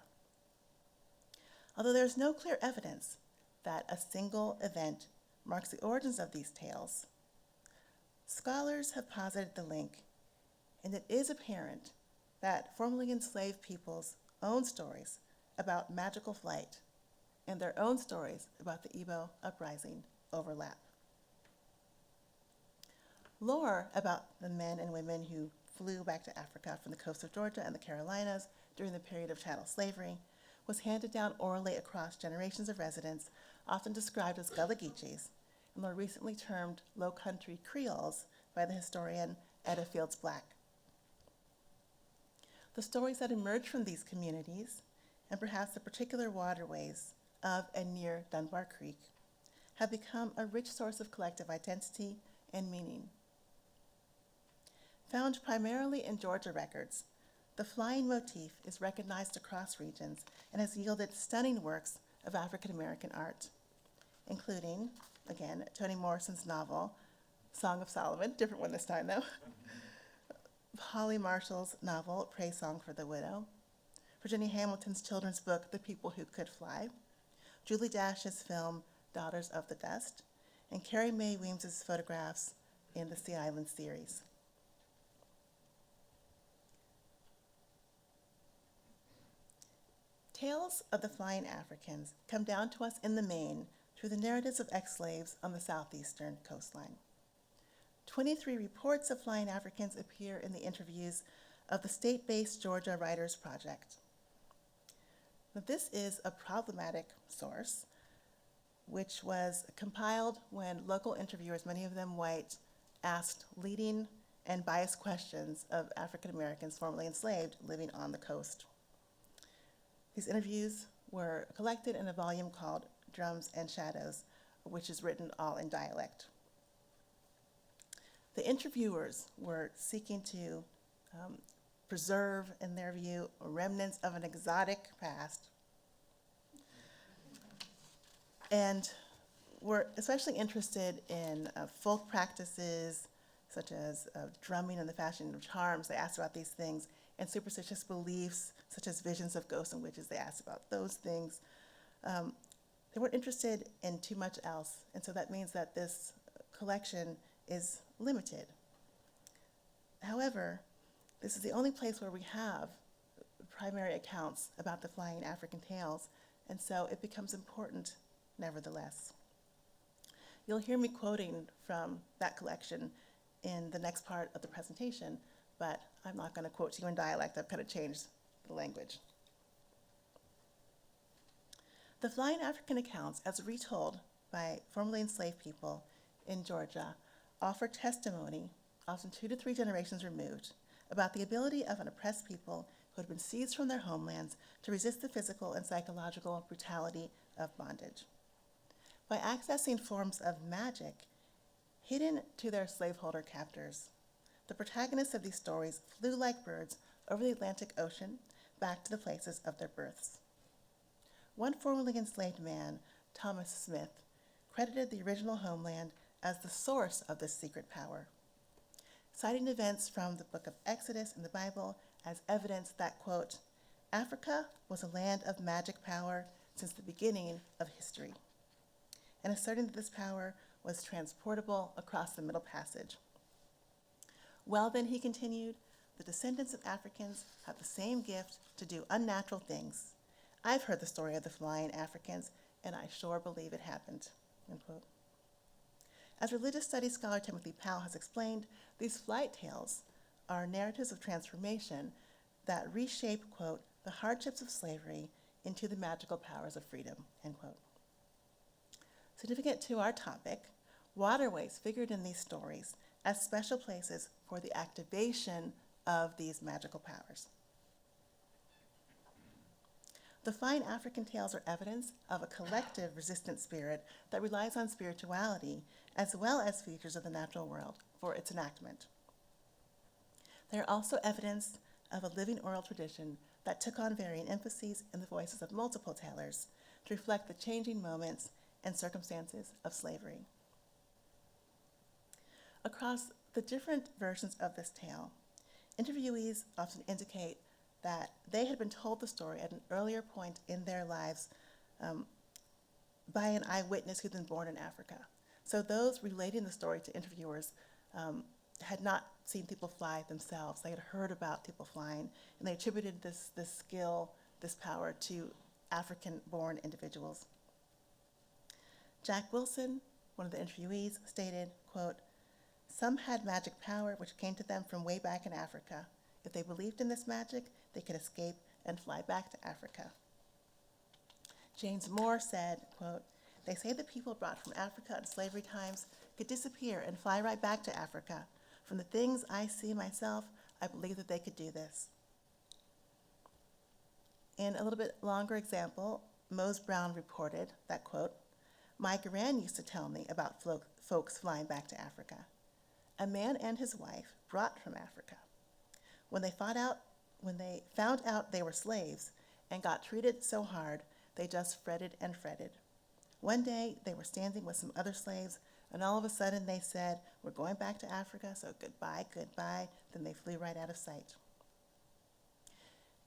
Although there is no clear evidence that a single event marks the origins of these tales, scholars have posited the link, and it is apparent that formerly enslaved people's own stories about magical flight and their own stories about the Igbo uprising overlap. Lore about the men and women who flew back to Africa from the coast of Georgia and the Carolinas during the period of chattel slavery was handed down orally across generations of residents, often described as Gullah Geechees, and more recently termed Low Country Creoles by the historian Etta Fields Black. The stories that emerge from these communities, and perhaps the particular waterways of and near Dunbar Creek, have become a rich source of collective identity and meaning. Found primarily in Georgia records, the flying motif is recognized across regions and has yielded stunning works of African American art, including, again, Toni Morrison's novel, Song of Solomon, different one this time though, Holly Marshall's novel, Praise Song for the Widow, Virginia Hamilton's children's book, The People Who Could Fly, Julie Dash's film, Daughters of the Dust, and Carrie Mae Weems's photographs in the Sea Island series. Tales of the Flying Africans come down to us in the main through the narratives of ex-slaves on the southeastern coastline. 23 reports of flying Africans appear in the interviews of the state-based Georgia Writers Project. Now, this is a problematic source, which was compiled when local interviewers, many of them white, asked leading and biased questions of African Americans formerly enslaved living on the coast. These interviews were collected in a volume called Drums and Shadows, which is written all in dialect. The interviewers were seeking to preserve, in their view, remnants of an exotic past, and were especially interested in folk practices, such as drumming and the fashioning of charms. They asked about these things, and superstitious beliefs, such as visions of ghosts and witches. They asked about those things. They weren't interested in too much else, and so that means that this collection is limited. However, this is the only place where we have primary accounts about the flying African tales, and so it becomes important nevertheless. You'll hear me quoting from that collection in the next part of the presentation, but I'm not going to quote to you in dialect. I've kind of changed the language. The flying African accounts, as retold by formerly enslaved people in Georgia, offer testimony, often 2 to 3 generations removed, about the ability of an oppressed people who had been seized from their homelands to resist the physical and psychological brutality of bondage. By accessing forms of magic hidden to their slaveholder captors, the protagonists of these stories flew like birds over the Atlantic Ocean back to the places of their births. One formerly enslaved man, Thomas Smith, credited the original homeland as the source of this secret power, citing events from the book of Exodus in the Bible as evidence that, quote, Africa was a land of magic power since the beginning of history, and asserting that this power was transportable across the Middle Passage. Well, then, he continued, the descendants of Africans have the same gift to do unnatural things. I've heard the story of the flying Africans, and I sure believe it happened, end quote. As religious studies scholar Timothy Powell has explained, these flight tales are narratives of transformation that reshape, quote, the hardships of slavery into the magical powers of freedom, end quote. Significant to our topic, waterways figured in these stories as special places for the activation of these magical powers. The fine African tales are evidence of a collective resistant spirit that relies on spirituality as well as features of the natural world for its enactment. They are also evidence of a living oral tradition that took on varying emphases in the voices of multiple tellers to reflect the changing moments and circumstances of slavery. Across the different versions of this tale, interviewees often indicate that they had been told the story at an earlier point in their lives by an eyewitness who'd been born in Africa. So those relating the story to interviewers had not seen people fly themselves. They had heard about people flying, and they attributed this skill, this power, to African-born individuals. Jack Wilson, one of the interviewees, stated, quote, some had magic power which came to them from way back in Africa. If they believed in this magic, they could escape and fly back to Africa. James Moore said, quote, "They say the people brought from Africa in slavery times could disappear and fly right back to Africa. From the things I see myself, I believe that they could do this." In a little bit longer example, Mose Brown reported that, quote, "My gran used to tell me about folks flying back to Africa. A man and his wife brought from Africa. When they found out they were slaves and got treated so hard, they just fretted and fretted. One day they were standing with some other slaves, and all of a sudden they said, 'We're going back to Africa, so goodbye, goodbye.' Then they flew right out of sight."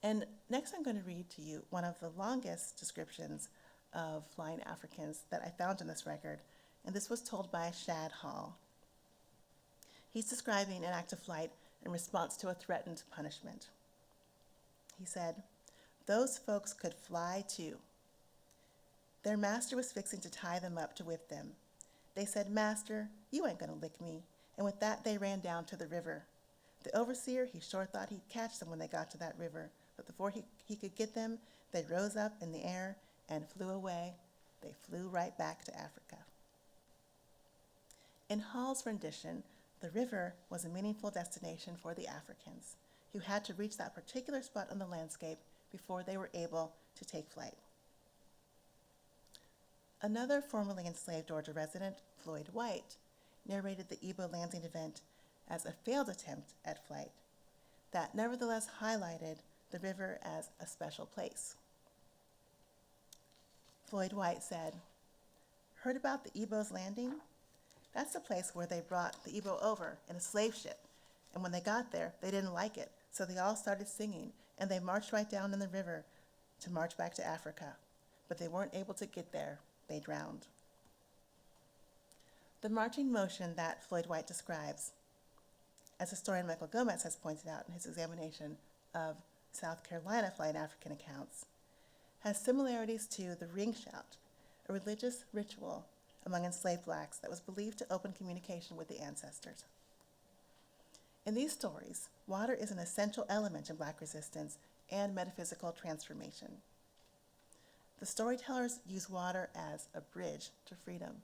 And next I'm going to read to you one of the longest descriptions of flying Africans that I found in this record, and this was told by Shad Hall. He's describing an act of flight in response to a threatened punishment. He said, "Those folks could fly too. Their master was fixing to tie them up to whip them. They said, 'Master, you ain't gonna lick me,' and with that they ran down to the river. The overseer, he sure thought he'd catch them when they got to that river, but before he could get them, they rose up in the air and flew away. They flew right back to Africa." In Hall's rendition, the river was a meaningful destination for the Africans, who had to reach that particular spot on the landscape before they were able to take flight. Another formerly enslaved Georgia resident, Floyd White, narrated the Igbo landing event as a failed attempt at flight that nevertheless highlighted the river as a special place. Floyd White said, "Heard about the Igbo's landing? That's the place where they brought the Igbo over in a slave ship, and when they got there, they didn't like it, so they all started singing, and they marched right down in the river to march back to Africa. But they weren't able to get there. They drowned." The marching motion that Floyd White describes, as historian Michael Gomez has pointed out in his examination of South Carolina flying African accounts, has similarities to the ring shout, a religious ritual among enslaved blacks that was believed to open communication with the ancestors. In these stories, water is an essential element in Black resistance and metaphysical transformation. The storytellers use water as a bridge to freedom,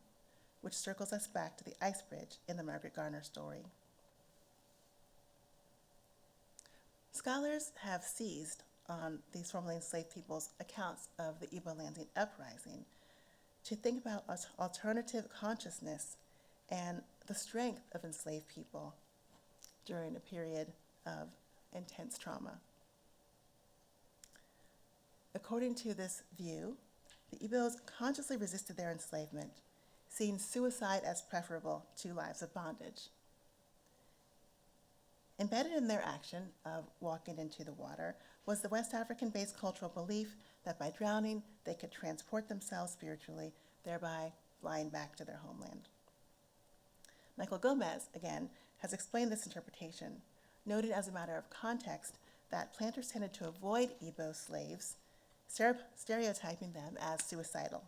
which circles us back to the ice bridge in the Margaret Garner story. Scholars have seized on these formerly enslaved people's accounts of the Igbo landing uprising to think about alternative consciousness and the strength of enslaved people during a period of intense trauma. According to this view, the Igbos consciously resisted their enslavement, seeing suicide as preferable to lives of bondage. Embedded in their action of walking into the water was the West African-based cultural belief that by drowning, they could transport themselves spiritually, thereby flying back to their homeland. Michael Gomez, again, has explained this interpretation, noting as a matter of context that planters tended to avoid Igbo slaves, stereotyping them as suicidal.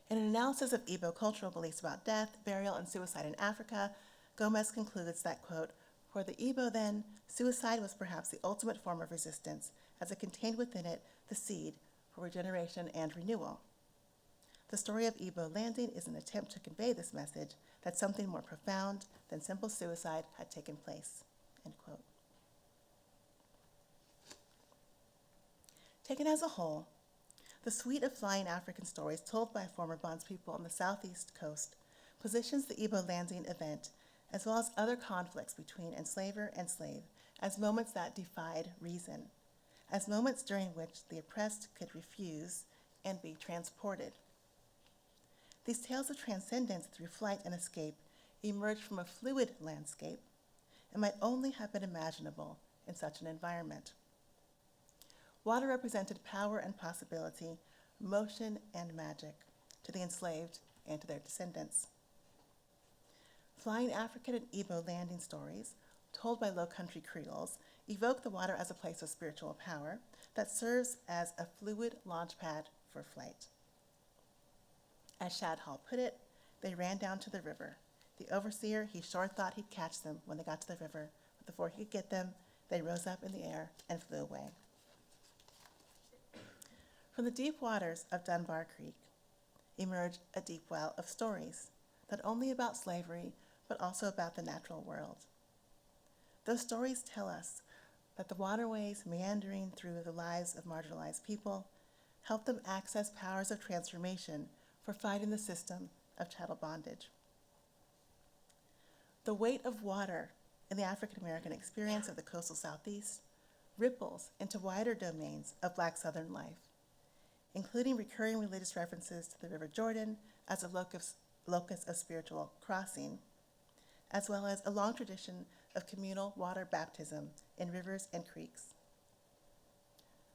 In an analysis of Igbo cultural beliefs about death, burial, and suicide in Africa, Gomez concludes that, quote, "For the Igbo then, suicide was perhaps the ultimate form of resistance, as it contained within it the seed for regeneration and renewal. The story of Igbo landing is an attempt to convey this message that something more profound than simple suicide had taken place," end quote. Taken as a whole, the suite of flying African stories told by former bondspeople on the southeast coast positions the Igbo landing event, as well as other conflicts between enslaver and slave, as moments that defied reason, as moments during which the oppressed could refuse and be transported. These tales of transcendence through flight and escape emerged from a fluid landscape and might only have been imaginable in such an environment. Water represented power and possibility, motion and magic to the enslaved and to their descendants. Flying African and Igbo landing stories, told by Low-Country Creoles, evoke the water as a place of spiritual power that serves as a fluid launchpad for flight. As Shad Hall put it, they ran down to the river. The overseer, he sure thought he'd catch them when they got to the river, but before he could get them, they rose up in the air and flew away. From the deep waters of Dunbar Creek emerged a deep well of stories, not only about slavery, but also about the natural world. Those stories tell us that the waterways meandering through the lives of marginalized people help them access powers of transformation for fighting the system of chattel bondage. The weight of water in the African American experience of the coastal Southeast ripples into wider domains of Black Southern life, including recurring religious references to the River Jordan as a locus of spiritual crossing, as well as a long tradition of communal water baptism in rivers and creeks.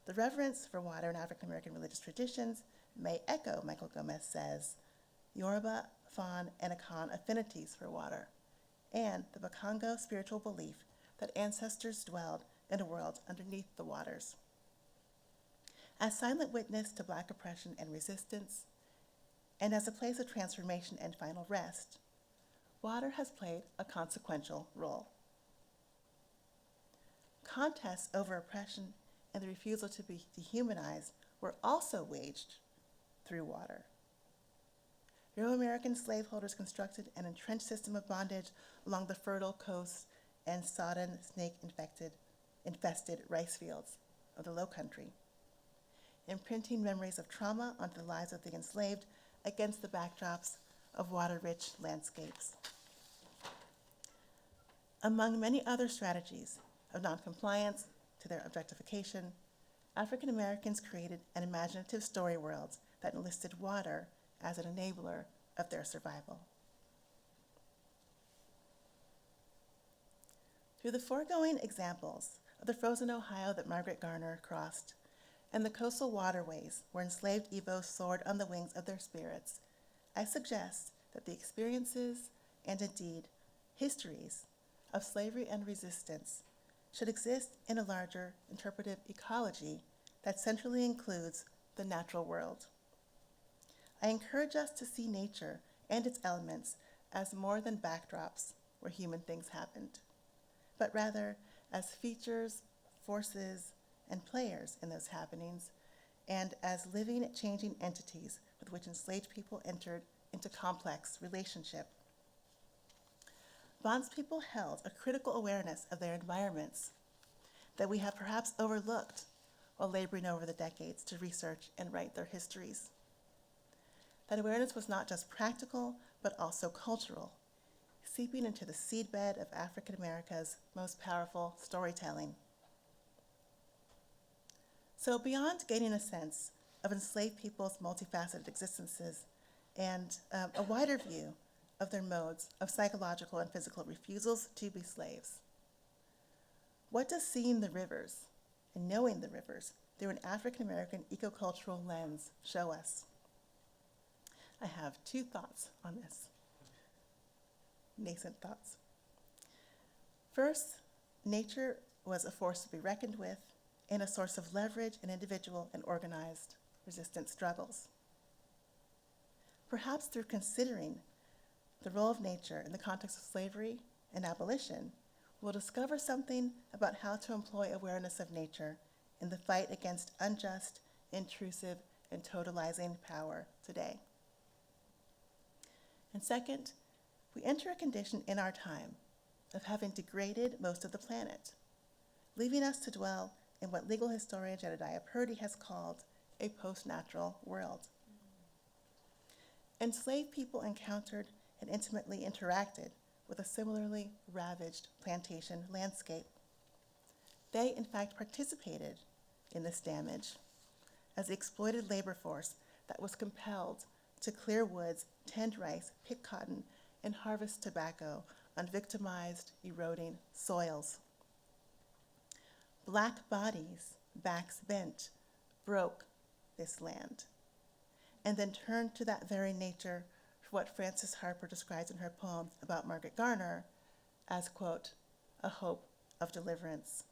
The reverence for water in African American religious traditions may echo, Michael Gomez says, Yoruba, Fon, and Akan affinities for water, and the Bakongo spiritual belief that ancestors dwelled in a world underneath the waters. As silent witness to Black oppression and resistance, and as a place of transformation and final rest, water has played a consequential role. Contests over oppression and the refusal to be dehumanized were also waged through water. Euro-American slaveholders constructed an entrenched system of bondage along the fertile coasts and sodden, snake-infested rice fields of the Low Country, imprinting memories of trauma onto the lives of the enslaved against the backdrops of water-rich landscapes. Among many other strategies of noncompliance to their objectification, African Americans created an imaginative story world that enlisted water as an enabler of their survival. Through the foregoing examples of the frozen Ohio that Margaret Garner crossed, and the coastal waterways where enslaved Igbo soared on the wings of their spirits, I suggest that the experiences and indeed histories of slavery and resistance should exist in a larger interpretive ecology that centrally includes the natural world. I encourage us to see nature and its elements as more than backdrops where human things happened, but rather as features, forces, and players in those happenings, and as living, changing entities with which enslaved people entered into complex relationship. Bondspeople held a critical awareness of their environments that we have perhaps overlooked while laboring over the decades to research and write their histories. That awareness was not just practical, but also cultural, seeping into the seedbed of African America's most powerful storytelling. So beyond gaining a sense of enslaved people's multifaceted existences and a wider view of their modes of psychological and physical refusals to be slaves, what does seeing the rivers and knowing the rivers through an African American ecocultural lens show us? I have two thoughts on this, nascent thoughts. First, nature was a force to be reckoned with and a source of leverage in individual and organized resistance struggles. Perhaps through considering the role of nature in the context of slavery and abolition, we'll discover something about how to employ awareness of nature in the fight against unjust, intrusive, and totalizing power today. And second, we enter a condition in our time of having degraded most of the planet, leaving us to dwell in what legal historian Jedediah Purdy has called a post-natural world. Enslaved people encountered and intimately interacted with a similarly ravaged plantation landscape. They, in fact, participated in this damage as the exploited labor force that was compelled to clear woods, tend rice, pick cotton, and harvest tobacco on victimized, eroding soils. Black bodies, backs bent, broke this land, and then turned to that very nature for what Frances Harper describes in her poem about Margaret Garner as, quote, a hope of deliverance.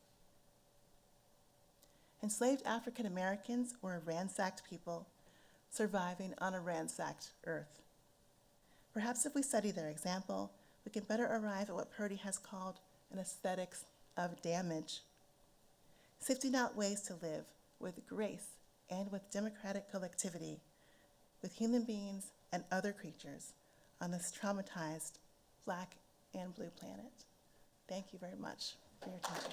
Enslaved African Americans were a ransacked people surviving on a ransacked earth. Perhaps if we study their example, we can better arrive at what Purdy has called an aesthetics of damage, sifting out ways to live with grace and with democratic collectivity, with human beings and other creatures on this traumatized Black and blue planet. Thank you very much for your attention.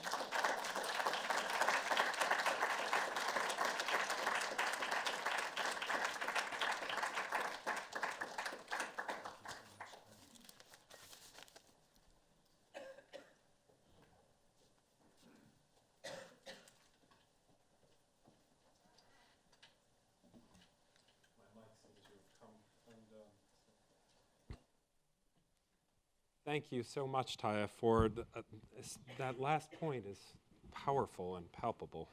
Thank you so much, Tiya, for that last point is powerful and palpable.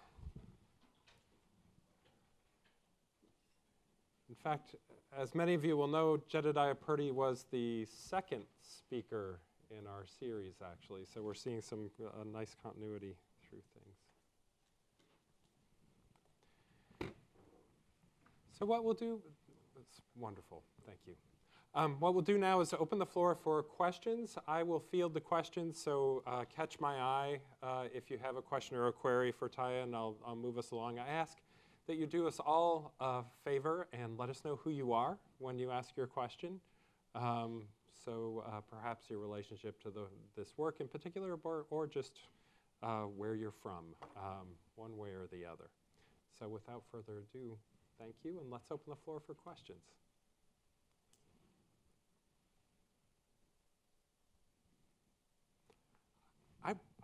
In fact, as many of you will know, Jedediah Purdy was the second speaker in our series, actually, so we're seeing some nice continuity through things. So what we'll do, that's wonderful, thank you. What we'll do now is to open the floor for questions. I will field the questions, so catch my eye if you have a question or a query for Tiya, and I'll move us along. I ask that you do us all a favor and let us know who you are when you ask your question. So perhaps your relationship to this work in particular, or just where you're from, one way or the other. So without further ado, thank you, and let's open the floor for questions.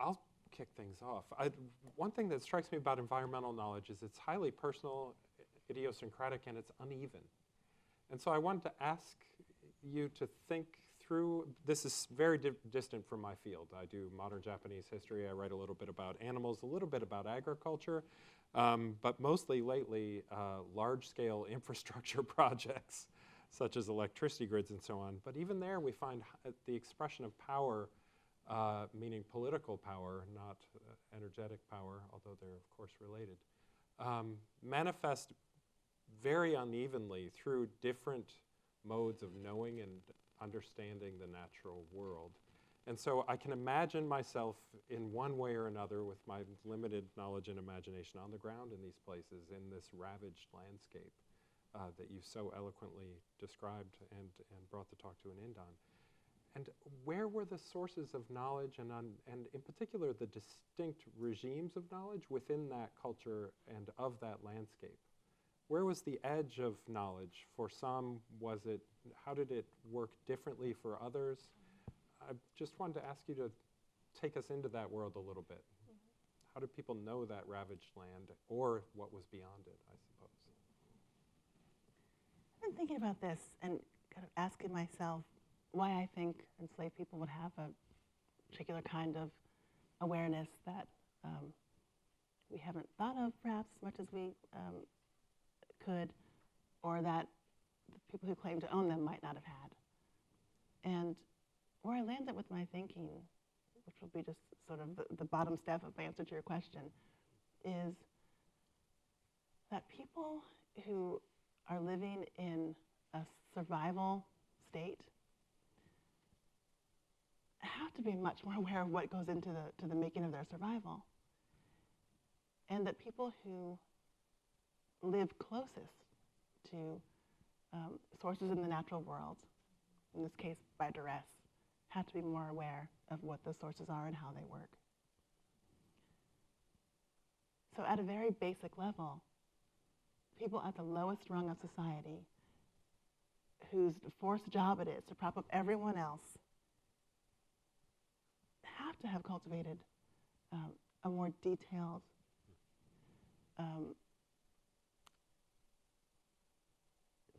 I'll kick things off. One thing that strikes me about environmental knowledge is it's highly personal, idiosyncratic, and it's uneven. And so I wanted to ask you to think through, this is very distant from my field. I do modern Japanese history. I write a little bit about animals, a little bit about agriculture, but mostly lately large-scale infrastructure projects, such as electricity grids and so on. But even there, we find the expression of power, meaning political power, not energetic power, although they're of course related, manifest very unevenly through different modes of knowing and understanding the natural world. And so I can imagine myself in one way or another with my limited knowledge and imagination on the ground in these places, in this ravaged landscape that you so eloquently described and brought the talk to an end on. And where were the sources of knowledge and in particular the distinct regimes of knowledge within that culture and of that landscape? Where was the edge of knowledge? For some, how did it work differently for others? I just wanted to ask you to take us into that world a little bit. Mm-hmm. How did people know that ravaged land, or what was beyond it, I suppose? I've been thinking about this and kind of asking myself why I think enslaved people would have a particular kind of awareness that we haven't thought of perhaps as much as we could, or that the people who claim to own them might not have had. And where I landed with my thinking, which will be just sort of the bottom step of my answer to your question, is that people who are living in a survival state have to be much more aware of what goes into the making of their survival. And that people who live closest to sources in the natural world, in this case by duress, have to be more aware of what those sources are and how they work. So at a very basic level, people at the lowest rung of society, whose forced job it is to prop up everyone else, have to have cultivated a more detailed, kind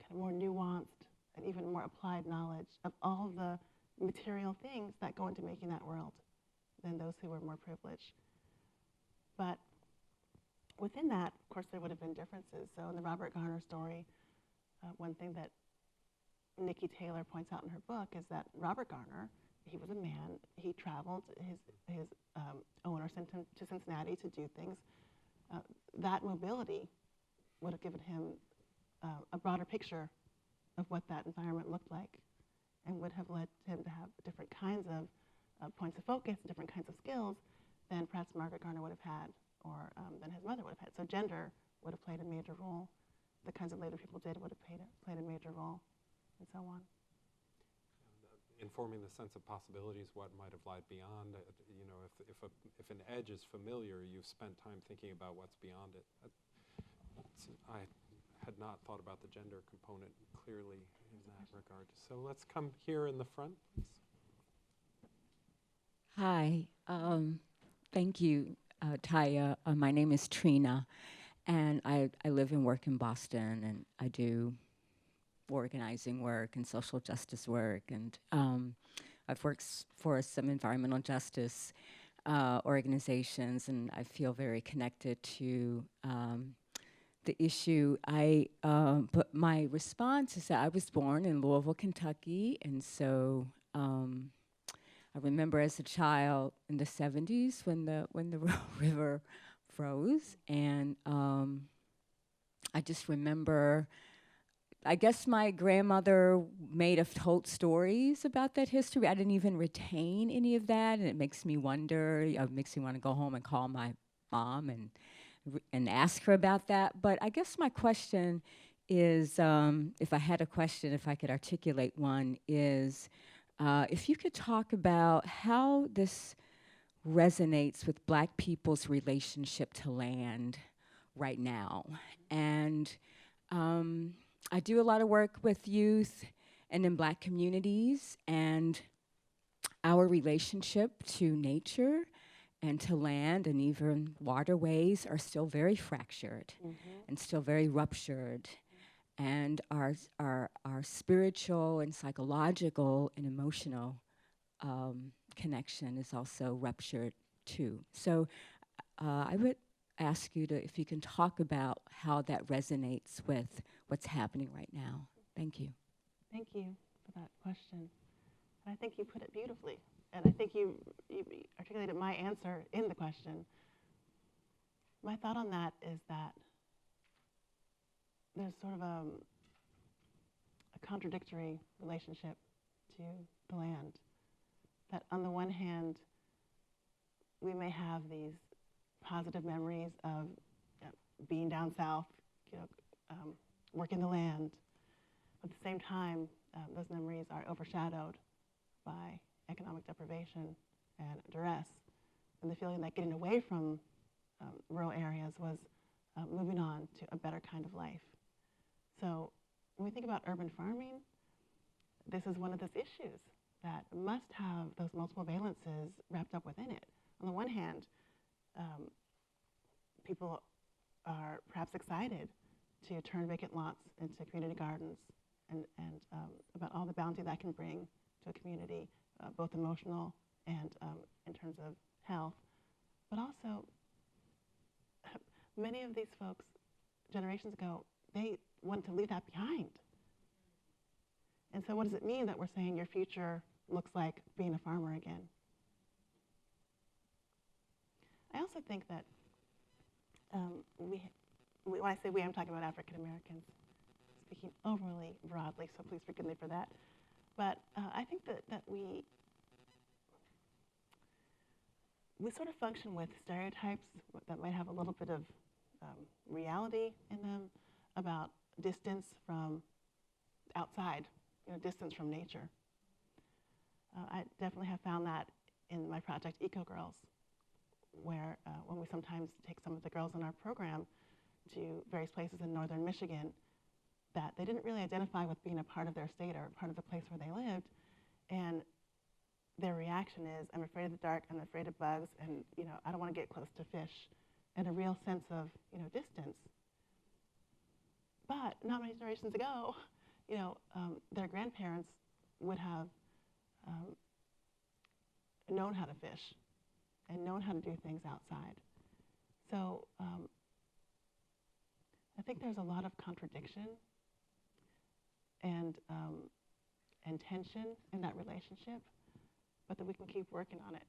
of more nuanced and even more applied knowledge of all the material things that go into making that world than those who were more privileged. But within that, of course, there would have been differences. So in the Robert Garner story, one thing that Nikki Taylor points out in her book is that Robert Garner, he was a man, he traveled, his owner sent him to Cincinnati to do things. That mobility would have given him a broader picture of what that environment looked like, and would have led him to have different kinds of points of focus, different kinds of skills than perhaps Margaret Garner would have had, or than his mother would have had. So gender would have played a major role. The kinds of labor people did would have played a major role, and so on. Informing the sense of possibilities, what might have lied beyond. You know, if an edge is familiar, you've spent time thinking about what's beyond it. I had not thought about the gender component clearly in that regard. So let's come here in the front, please. Hi, thank you, Tiya. My name is Trina, and I live and work in Boston, and I do organizing work and social justice work, and I've worked for some environmental justice organizations, and I feel very connected to the issue. But my response is that I was born in Louisville, Kentucky, and so I remember as a child in the 70s when the river froze, and I just remember, I guess my grandmother may have told stories about that history. I didn't even retain any of that, and it makes me wonder, it makes me want to go home and call my mom and ask her about that. But I guess my question is, if I had a question, if I could articulate one, is if you could talk about how this resonates with Black people's relationship to land right now. And I do a lot of work with youth and in Black communities, and our relationship to nature and to land and even waterways are still very fractured and still very ruptured. And our spiritual and psychological and emotional connection is also ruptured too. So I would ask you if you can talk about how that resonates with what's happening right now. Thank you. Thank you for that question. And I think you put it beautifully. And I think you articulated my answer in the question. My thought on that is that there's sort of a contradictory relationship to the land. That on the one hand, we may have these positive memories of being down south, working the land. At the same time, those memories are overshadowed by economic deprivation and duress, and the feeling that getting away from rural areas was moving on to a better kind of life. So when we think about urban farming, this is one of those issues that must have those multiple valences wrapped up within it. On the one hand, people are perhaps excited to turn vacant lots into community gardens and about all the bounty that can bring to a community, both emotional and in terms of health. But also, many of these folks, generations ago, they wanted to leave that behind. And so what does it mean that we're saying your future looks like being a farmer again? I also think that when I say we, I'm talking about African Americans, speaking overly broadly, so please forgive me for that. But I think that we sort of function with stereotypes that might have a little bit of reality in them about distance from outside, distance from nature. I definitely have found that in my project Eco Girls, where when we sometimes take some of the girls in our program to various places in northern Michigan, that they didn't really identify with being a part of their state or part of the place where they lived, and their reaction is, I'm afraid of the dark, I'm afraid of bugs, and I don't want to get close to fish, and a real sense of distance. But not many generations ago, their grandparents would have known how to fish and known how to do things outside. So I think there's a lot of contradiction and tension in that relationship, but that we can keep working on it.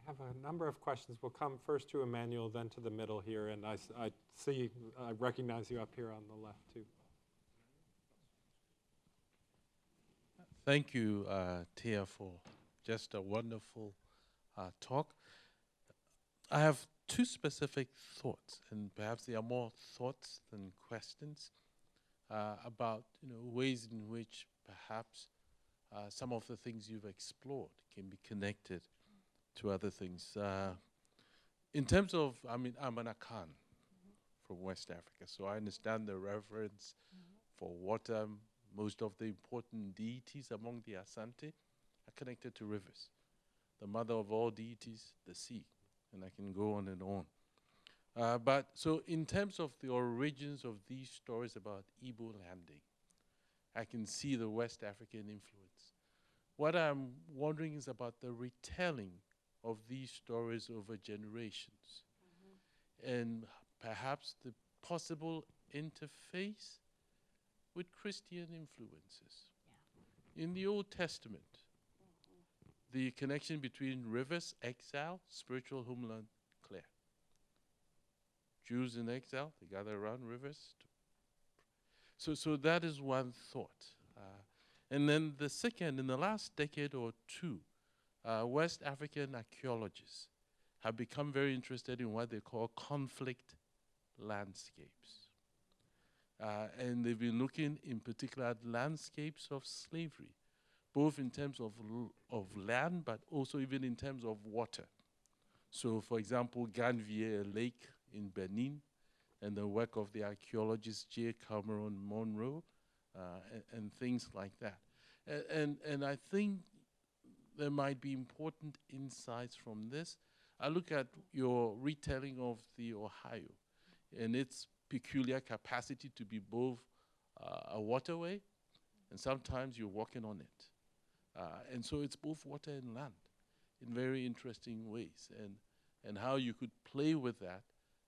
I have a number of questions. We'll come first to Emmanuel, then to the middle here, and I recognize you up here on the left too. Thank you, Tiya, for just a wonderful talk. I have two specific thoughts, and perhaps they are more thoughts than questions, about ways in which perhaps some of the things you've explored can be connected to other things. In terms of, I'm an Akan from West Africa, so I understand the reverence for water. Most of the important deities among the Asante are connected to rivers. The mother of all deities, the sea, and I can go on and on. But so in terms of the origins of these stories about Igbo landing, I can see the West African influence. What I'm wondering is about the retelling of these stories over generations, and perhaps the possible interface with Christian influences. Yeah. In the Old Testament, the connection between rivers, exile, spiritual homeland, clear. Jews in exile, they gather around rivers. So that is one thought. And then the second, in the last decade or two, West African archaeologists have become very interested in what they call conflict landscapes. And they've been looking in particular at landscapes of slavery, both in terms of land, but also even in terms of water. So, for example, Ganvier, a lake in Benin, and the work of the archaeologist J. Cameron Monroe, and things like that. And I think there might be important insights from this. I look at your retelling of the Ohio and its peculiar capacity to be both a waterway, and sometimes you're walking on it. And so it's both water and land in very interesting ways, and how you could play with that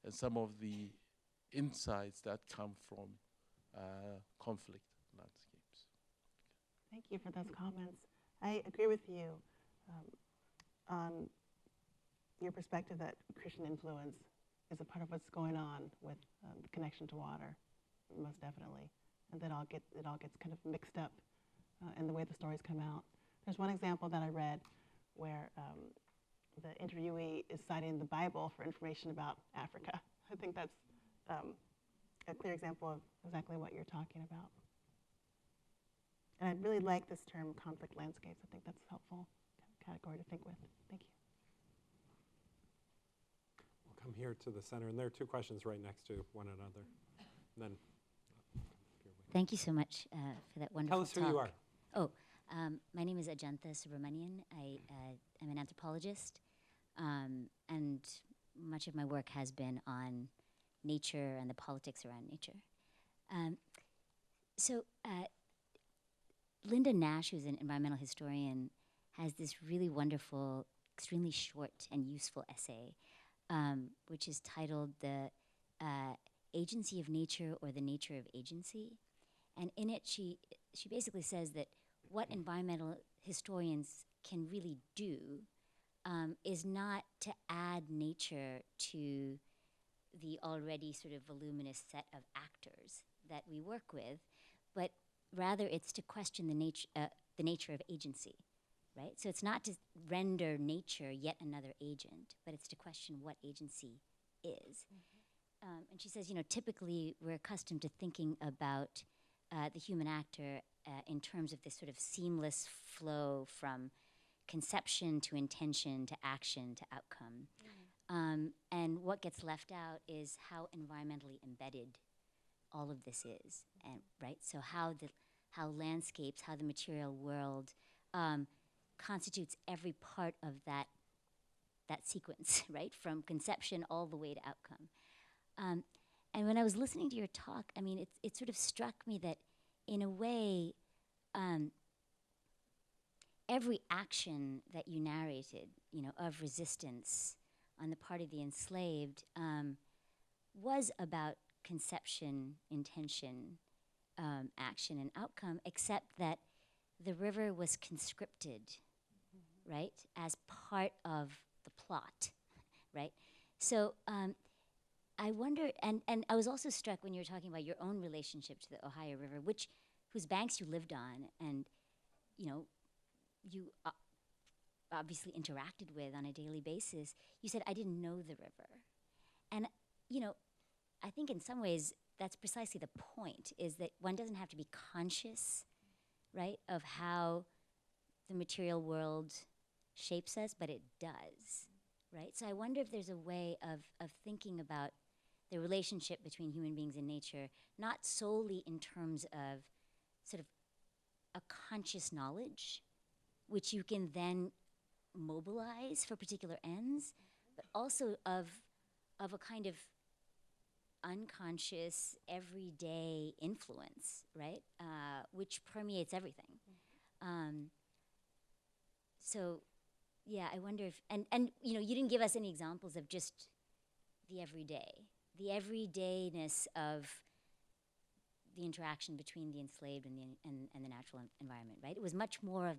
and some of the insights that come from conflict landscapes. Thank you for those comments. I agree with you on your perspective that Christian influence is a part of what's going on with the connection to water, most definitely, and that it all gets kind of mixed up in the way the stories come out. There's one example that I read where the interviewee is citing the Bible for information about Africa. I think that's a clear example of exactly what you're talking about. And I really like this term, conflict landscapes. I think that's a helpful category to think with. Thank you. We'll come here to the center, and there are two questions right next to one another. And then, thank you so much for that wonderful tell us talk. who you are. Oh, my name is Ajantha Subramanian. I am an anthropologist, and much of my work has been on nature and the politics around nature. So Linda Nash, who's an environmental historian, has this really wonderful, extremely short and useful essay, which is titled The Agency of Nature, or the Nature of Agency. And in it, she basically says that what environmental historians can really do is not to add nature to the already sort of voluminous set of actors that we work with, but rather it's to question the nature of agency, right? So it's not to render nature yet another agent, but it's to question what agency is. And she says, typically we're accustomed to thinking about the human actor in terms of this sort of seamless flow from conception to intention to action to outcome. And what gets left out is how environmentally embedded all of this is, and right? So how landscapes, how the material world constitutes every part of that sequence, right? From conception all the way to outcome. And when I was listening to your talk, I mean, it sort of struck me that in a way, every action that you narrated, of resistance on the part of the enslaved was about conception, intention, action, and outcome, except that the river was conscripted, right, as part of the plot, right? So I wonder, and I was also struck when you were talking about your own relationship to the Ohio River, whose banks you lived on, and you obviously interacted with on a daily basis, you said, I didn't know the river. And, you know, I think in some ways that's precisely the point, is that one doesn't have to be conscious, right, of how the material world shapes us, but it does, right? So I wonder if there's a way of thinking about the relationship between human beings and nature, not solely in terms of sort of a conscious knowledge, which you can then mobilize for particular ends, but also of a kind of unconscious, everyday influence, right? Which permeates everything. So, yeah, I wonder if, and you know, you didn't give us any examples of just the everydayness of the interaction between the enslaved and the natural environment, right? It was much more of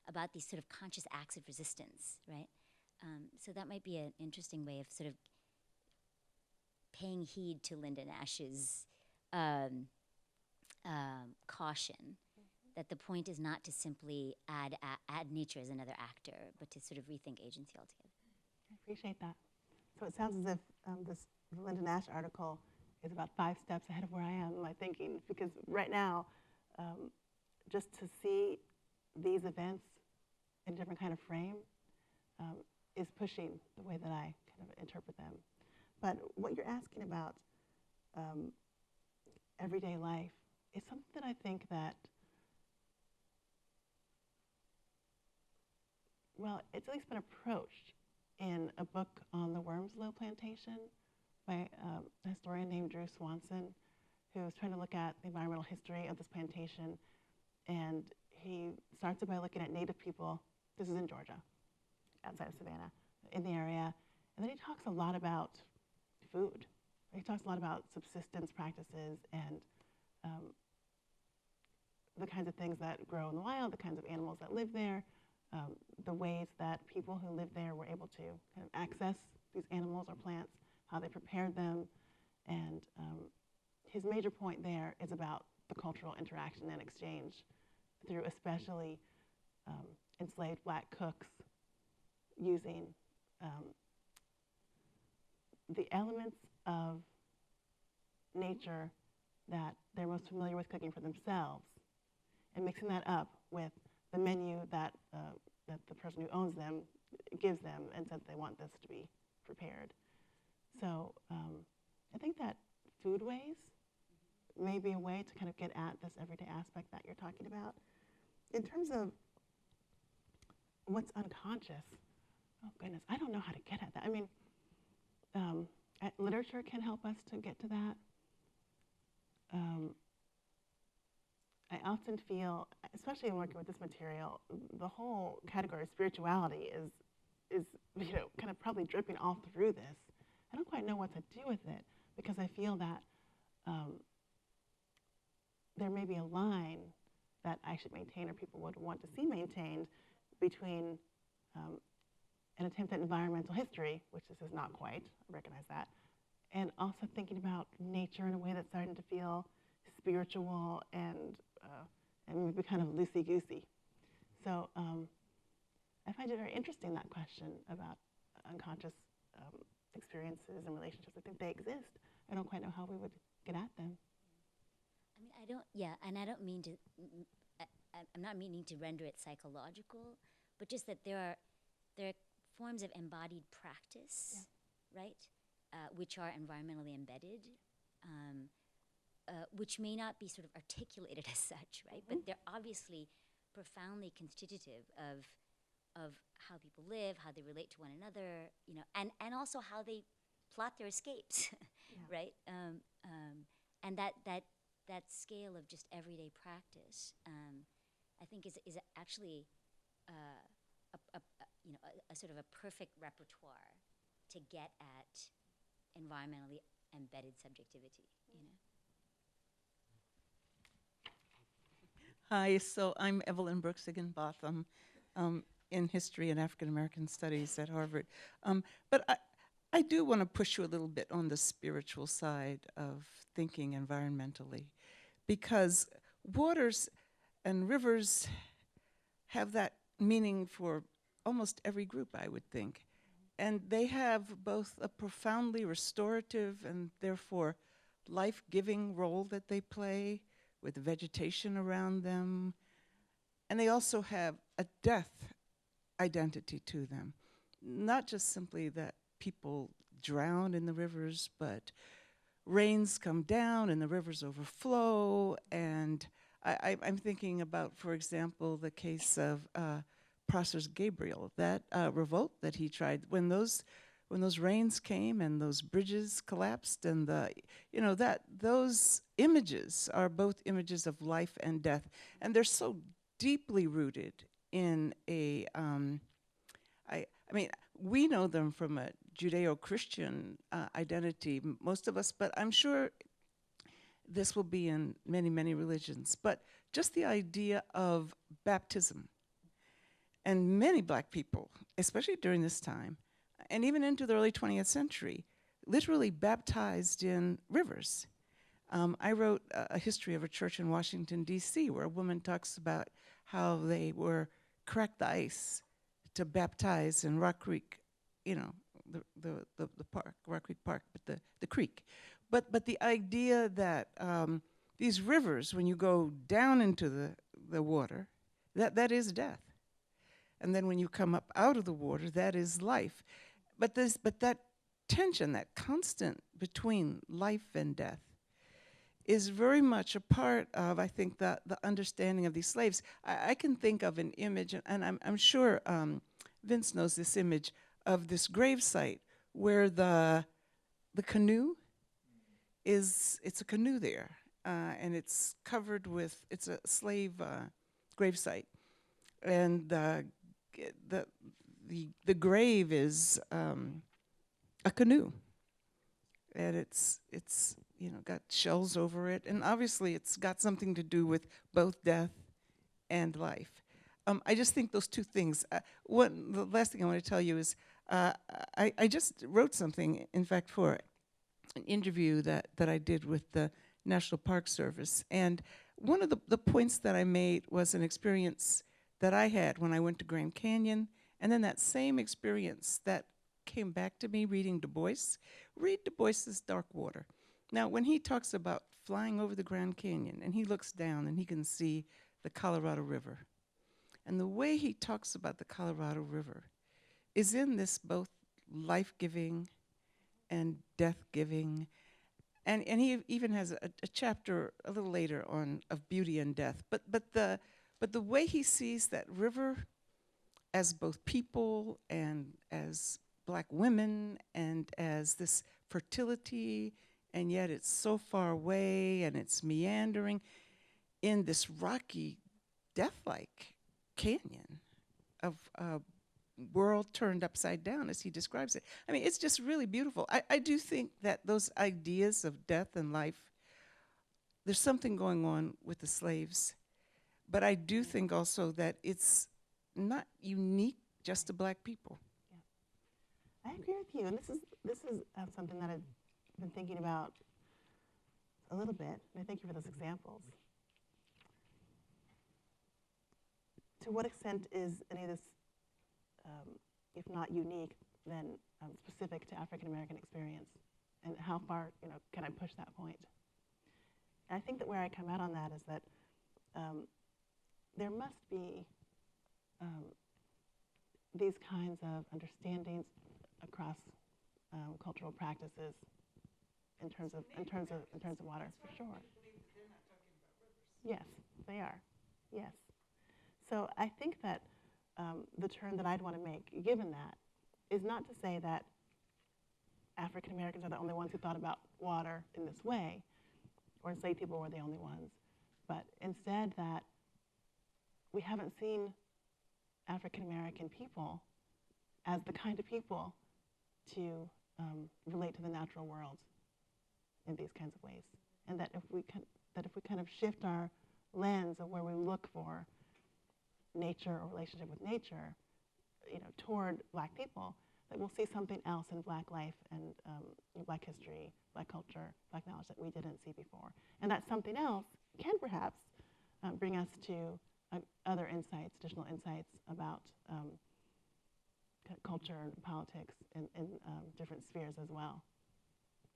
about these sort of conscious acts of resistance, right? So that might be an interesting way of sort of paying heed to Linda Nash's caution, that the point is not to simply add nature as another actor, but to sort of rethink agency altogether. I appreciate that. So it sounds as if the Linda Nash article is about 5 steps ahead of where I am in my thinking, because right now, just to see these events in a different kind of frame is pushing the way that I kind of interpret them. But what you're asking about everyday life is something that I think that, well, it's at least been approached in a book on the Wormslow plantation by a historian named Drew Swanson, who was trying to look at the environmental history of this plantation. And he starts it by looking at Native people. This is in Georgia, outside of Savannah, in the area. And then he talks a lot about food. He talks a lot about subsistence practices and the kinds of things that grow in the wild, the kinds of animals that live there, the ways that people who live there were able to kind of access these animals or plants, how they prepared them. And his major point there is about the cultural interaction and exchange through especially enslaved black cooks using the elements of nature that they're most familiar with cooking for themselves and mixing that up with the menu that the person who owns them gives them and says they want this to be prepared. So I think that foodways may be a way to kind of get at this everyday aspect that you're talking about. In terms of what's unconscious, oh goodness, I don't know how to get at that. I mean, literature can help us to get to that. I often feel, especially in working with this material, the whole category of spirituality is you know, kind of probably dripping all through this. I don't quite know what to do with it, because I feel that there may be a line that I should maintain or people would want to see maintained between an attempt at environmental history, which this is not quite, I recognize that, and also thinking about nature in a way that's starting to feel spiritual and maybe kind of loosey-goosey. So I find it very interesting, that question about unconscious experiences and relationships. I think they exist. I don't quite know how we would get at them. I mean, I don't mean to, I'm not meaning to render it psychological, but just that there are forms of embodied practice, right, which are environmentally embedded, which may not be sort of articulated as such, right, but they're obviously profoundly constitutive of how people live, how they relate to one another, you know, and also how they plot their escapes, right? And that scale of just everyday practice, I think is actually a sort of a perfect repertoire to get at environmentally embedded subjectivity, you know. Hi, so I'm Evelyn Brooks Higginbotham in History and African American Studies at Harvard. But I do want to push you a little bit on the spiritual side of thinking environmentally, because waters and rivers have that meaning for almost every group, I would think. And they have both a profoundly restorative and therefore life-giving role that they play with vegetation around them. And they also have a death identity to them. Not just simply that people drown in the rivers, but rains come down and the rivers overflow. And I'm thinking about, for example, the case of Prosser's Gabriel, that revolt that he tried when those rains came and those bridges collapsed, and those images are both images of life and death, and they're so deeply rooted in a. I mean, we know them from a Judeo-Christian identity, most of us, but I'm sure this will be in many, many religions. But just the idea of baptism. And many black people, especially during this time, and even into the early 20th century, literally baptized in rivers. I wrote a history of a church in Washington, D.C., where a woman talks about how they were cracked the ice to baptize in Rock Creek, the park, Rock Creek Park, but the creek. But the idea that these rivers, when you go down into the water, that is death. And then when you come up out of the water, that is life. But that tension, that constant between life and death, is very much a part of, I think, the understanding of these slaves. I can think of an image, and I'm sure Vince knows this image, of this gravesite where the canoe it's a canoe there, and it's covered with, it's a slave gravesite. And the grave is a canoe, and it's got shells over it, and obviously it's got something to do with both death and life. I just think those two things. The last thing I want to tell you is I just wrote something, in fact, for an interview that I did with the National Park Service, and one of the points that I made was an experience that I had when I went to Grand Canyon, and then that same experience that came back to me reading Du Bois. Read Du Bois's Dark Water. Now, when he talks about flying over the Grand Canyon, and he looks down and he can see the Colorado River, and the way he talks about the Colorado River is in this both life-giving and death-giving, and he even has a chapter a little later on of beauty and death. But the way he sees that river as both people and as black women and as this fertility, and yet it's so far away and it's meandering in this rocky, death-like canyon of a world turned upside down, as he describes it. I mean, it's just really beautiful. I do think that those ideas of death and life, there's something going on with the slaves. But I do think also that it's not unique just to black people. Yeah. I agree with you, and this is something that I've been thinking about a little bit, and I thank you for those examples. To what extent is any of this, if not unique, then specific to African American experience, and how far can I push that point? And I think that where I come out on that is that there must be these kinds of understandings across cultural practices in terms of water, for sure. Yes, they are. Yes. So I think that the turn that I'd want to make, given that, is not to say that African Americans are the only ones who thought about water in this way, or enslaved people were the only ones, but instead that we haven't seen African American people as the kind of people to relate to the natural world in these kinds of ways, and that if we kind of shift our lens of where we look for nature or relationship with nature, toward black people, that we'll see something else in black life and black history, black culture, black knowledge that we didn't see before, and that something else can perhaps bring us to other insights, additional insights about culture and politics in different spheres as well.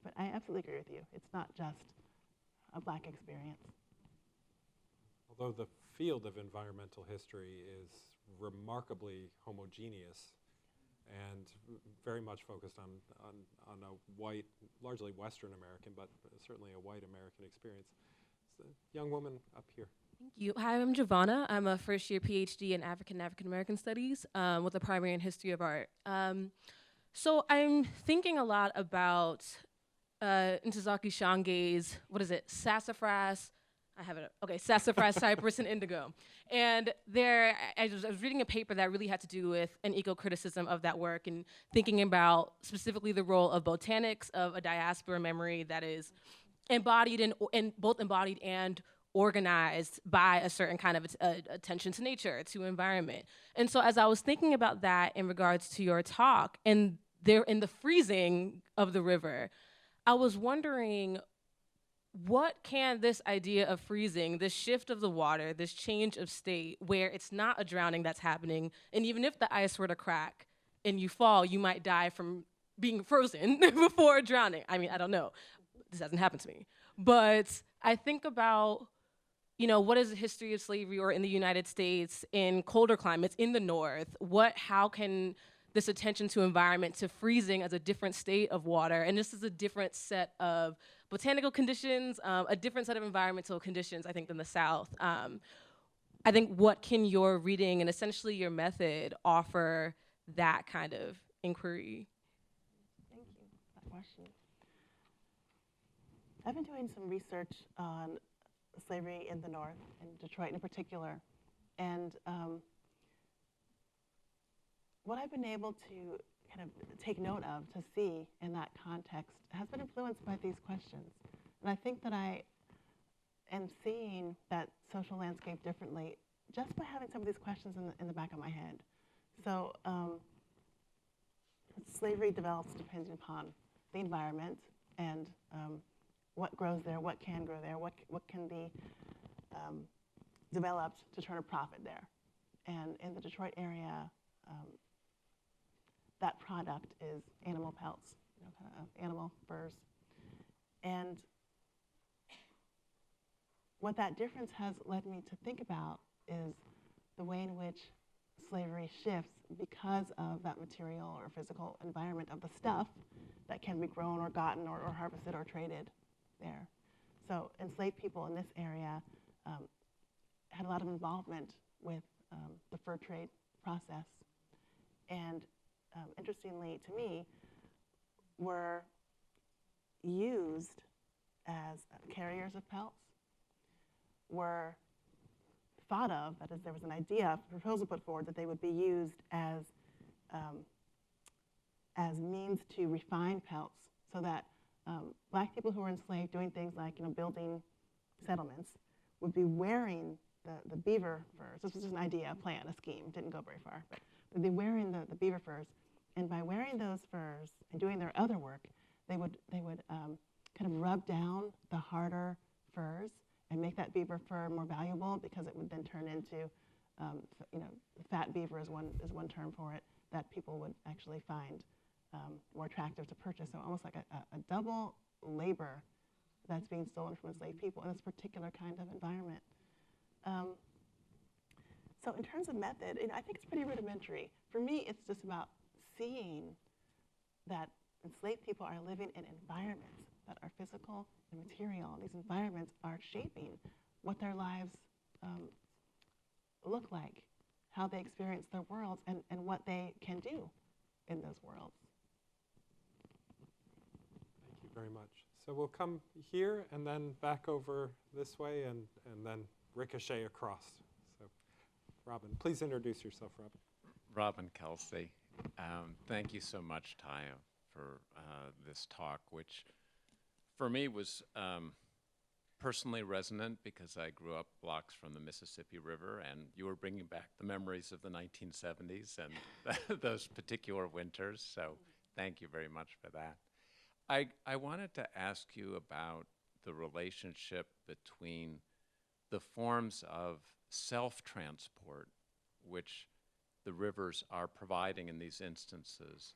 But I absolutely agree with you. It's not just a Black experience. Although the field of environmental history is remarkably homogeneous and very much focused on a white, largely Western American, but certainly a white American experience. So, young woman up here. Thank you. Hi, I'm Giovanna. I'm a first-year PhD in African American Studies with a primary in History of Art. So I'm thinking a lot about Ntozake Shange's, what is it, Sassafras, I have it, okay, Sassafras, Cypress, and Indigo. And I was reading a paper that really had to do with an eco-criticism of that work and thinking about specifically the role of botanics, of a diaspora memory that is embodied and both embodied and organized by a certain kind of attention to nature, to environment. And so as I was thinking about that in regards to your talk, and there in the freezing of the river, I was wondering, what can this idea of freezing, this shift of the water, this change of state, where it's not a drowning that's happening, and even if the ice were to crack and you fall, you might die from being frozen before drowning. I mean, I don't know. This hasn't happened to me. But I think about, what is the history of slavery, or in the United States, in colder climates, in the North? How can this attention to environment, to freezing as a different state of water, and this is a different set of botanical conditions, a different set of environmental conditions, I think, than the South. I think, what can your reading and essentially your method offer that kind of inquiry? Thank you for that question. I've been doing some research on slavery in the North, in Detroit in particular, and what I've been able to kind of take note of, to see in that context, has been influenced by these questions. And I think that I am seeing that social landscape differently just by having some of these questions in the back of my head. So slavery develops depending upon the environment and what grows there, what can grow there, what can be developed to turn a profit there. And in the Detroit area, that product is animal pelts, kind of animal furs. And what that difference has led me to think about is the way in which slavery shifts because of that material or physical environment of the stuff that can be grown or gotten or harvested or traded there. So enslaved people in this area had a lot of involvement with the fur trade process. And interestingly to me, were used as carriers of pelts, were thought of, that is, there was an idea, a proposal put forward that they would be used as means to refine pelts, so that Black people who were enslaved doing things like building settlements would be wearing the beaver furs. This was just an idea, a plan, a scheme, didn't go very far, but they'd be wearing the beaver furs. And by wearing those furs and doing their other work, they would kind of rub down the harder furs and make that beaver fur more valuable, because it would then turn into, fat beaver is one term for it, that people would actually find more attractive to purchase. So almost like a double labor that's being stolen from enslaved people in this particular kind of environment. So in terms of method, I think it's pretty rudimentary. For me, it's just about seeing that enslaved people are living in environments that are physical and material. These environments are shaping what their lives look like, how they experience their worlds, and what they can do in those worlds. Thank you very much. So we'll come here and then back over this way and then ricochet across. So Robin, please introduce yourself, Robin. Robin Kelsey. Thank you so much, Tiya, for this talk, which for me was personally resonant because I grew up blocks from the Mississippi River, and you were bringing back the memories of the 1970s and those particular winters, so thank you very much for that. I wanted to ask you about the relationship between the forms of self-transport, which the rivers are providing in these instances,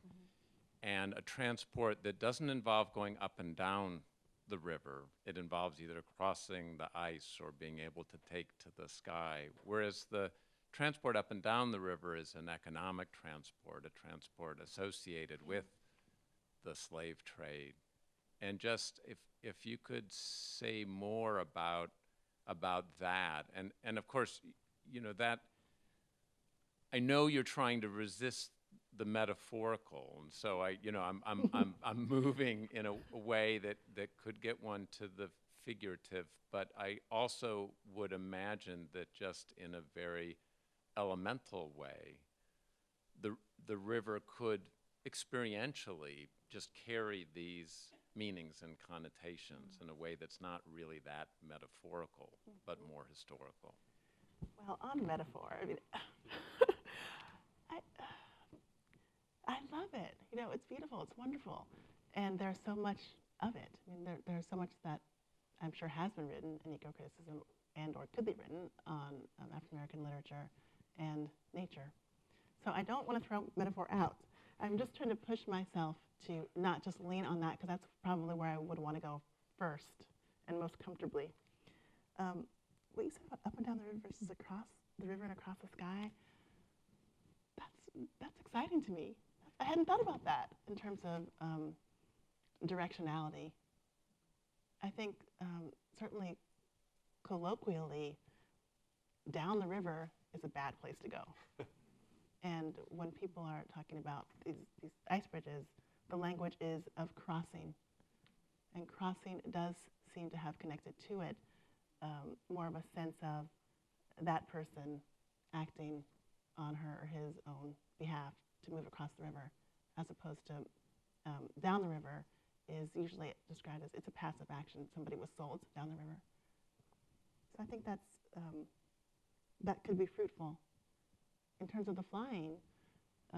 and a transport that doesn't involve going up and down the river. It involves either crossing the ice or being able to take to the sky, whereas the transport up and down the river is an economic transport, a transport associated with the slave trade. And just if you could say more about that, and of course, you know, that I know you're trying to resist the metaphorical, and so I'm moving in a way that could get one to the figurative, but I also would imagine that just in a very elemental way, the river could experientially just carry these meanings and connotations in a way that's not really that metaphorical, but more historical. Well, on metaphor, I mean, I love it. You know, it's beautiful, it's wonderful, and there's so much of it. I mean, there's so much that I'm sure has been written in eco-criticism and or could be written on African-American literature and nature. So I don't want to throw metaphor out. I'm just trying to push myself to not just lean on that, because that's probably where I would want to go first and most comfortably. What you said about up and down the river versus across the river and across the sky, that's exciting to me. I hadn't thought about that in terms of directionality. I think certainly colloquially, down the river is a bad place to go. And when people are talking about these ice bridges, the language is of crossing. And crossing does seem to have connected to it more of a sense of that person acting on her or his own behalf to move across the river, as opposed to down the river is usually described as it's a passive action. Somebody was sold down the river. So I think that's that could be fruitful. In terms of the flying, I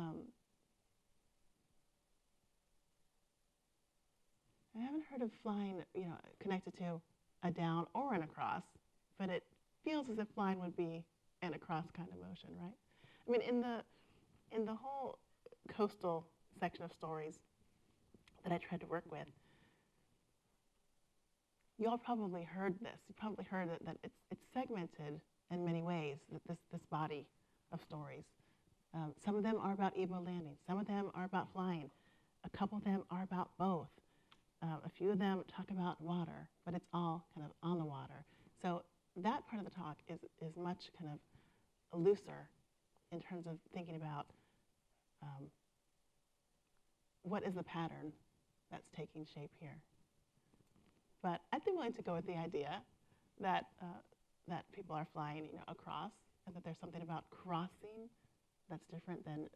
haven't heard of flying, you know, connected to a down or an across, but it feels as if flying would be an across kind of motion, right? I mean, in the whole coastal section of stories that I tried to work with, you all probably heard this. You probably heard that it's segmented in many ways, this body of stories. Some of them are about Ebo landing. Some of them are about flying. A couple of them are about both. A few of them talk about water, but it's all kind of on the water. So that part of the talk is much kind of looser in terms of thinking about what is the pattern that's taking shape here. But I'd be willing to go with the idea that that people are flying, you know, across, and that there's something about crossing that's different than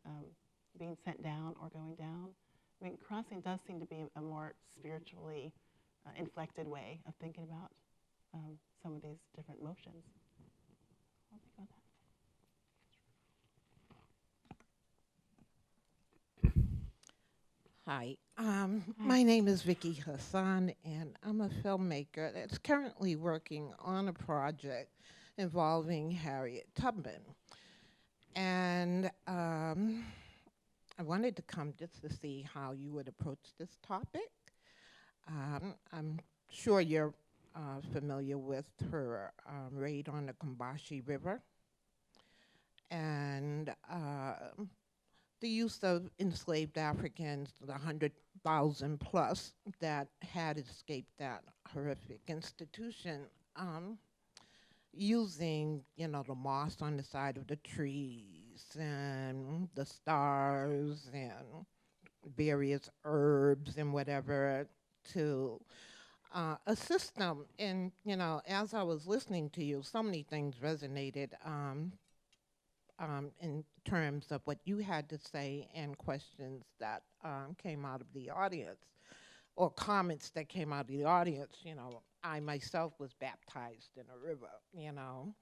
being sent down or going down. I mean, crossing does seem to be a more spiritually inflected way of thinking about some of these different motions. I'll think about that. Hi, my name is Vicky Hassan, and I'm a filmmaker that's currently working on a project involving Harriet Tubman. And I wanted to come just to see how you would approach this topic. I'm sure you're familiar with her raid on the Combahee River and the use of enslaved Africans, the 100,000 plus that had escaped that horrific institution, using, you know, the moss on the side of the trees and the stars and various herbs and whatever to assist them. And, you know, as I was listening to you, so many things resonated in terms of what you had to say and questions that came out of the audience or comments that came out of the audience. You know, I myself was baptized in a river, you know,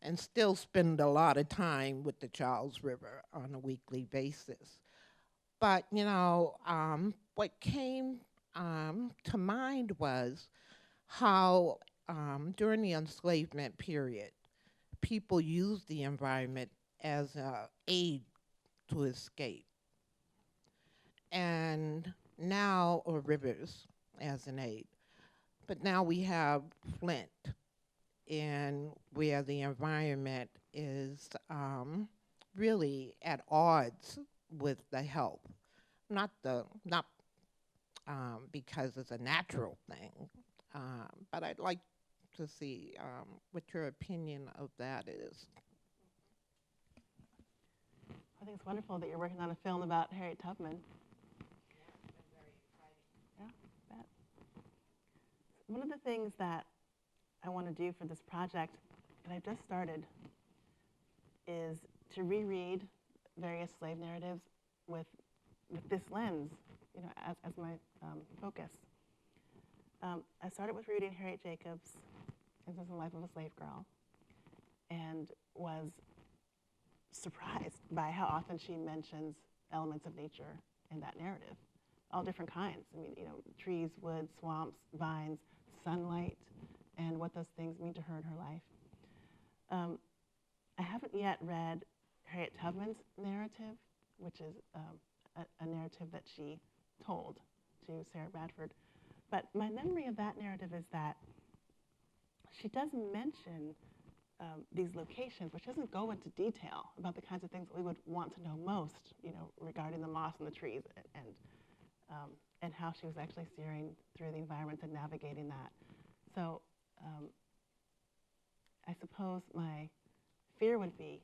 and still spend a lot of time with the Charles River on a weekly basis. But, you know, what came to mind was how during the enslavement period, people used the environment as an aid to escape. And now, or rivers as an aid. But now we have Flint, and where the environment is really at odds with the health. Not because it's a natural thing, but I'd like to see what your opinion of that is. I think it's wonderful that you're working on a film about Harriet Tubman. Yeah, I bet. One of the things that I want to do for this project, and I've just started, is to reread various slave narratives with this lens, you know, as my focus. I started with reading Harriet Jacobs' Instance in the Life of a Slave Girl, and was surprised by how often she mentions elements of nature in that narrative, all different kinds. I mean, you know, trees, woods, swamps, vines, sunlight, and what those things mean to her in her life. I haven't yet read Harriet Tubman's narrative, which is a narrative that she told to Sarah Bradford. But my memory of that narrative is that she does mention these locations, but she doesn't go into detail about the kinds of things that we would want to know most, you know, regarding the moss and the trees, and how she was actually steering through the environment and navigating that. So I suppose my fear would be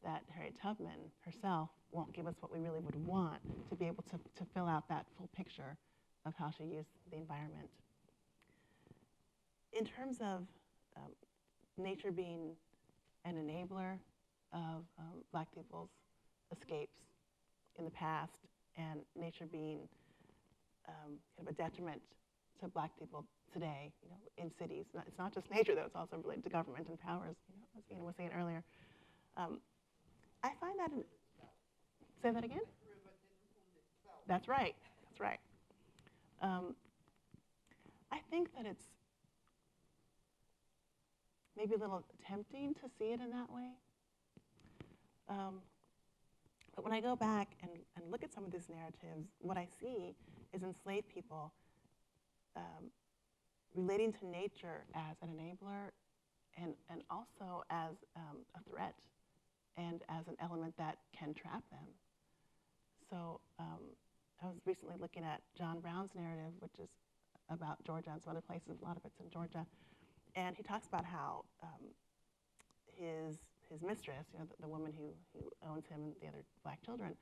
that Harriet Tubman herself won't give us what we really would want to be able to fill out that full picture of how she used the environment. In terms of nature being an enabler of Black people's escapes in the past, and nature being kind of a detriment to Black people today, you know, in cities. It's not just nature, though; it's also related to government and powers. You know, as Ian was saying earlier, I find that. Say that again. That's right. That's right. I think that it's maybe a little tempting to see it in that way. But when I go back and look at some of these narratives, what I see is enslaved people relating to nature as an enabler and also as a threat and as an element that can trap them. So I was recently looking at John Brown's narrative, which is about Georgia and some other places. A lot of it's in Georgia. And he talks about how his mistress, you know, the woman who owns him and the other Black children,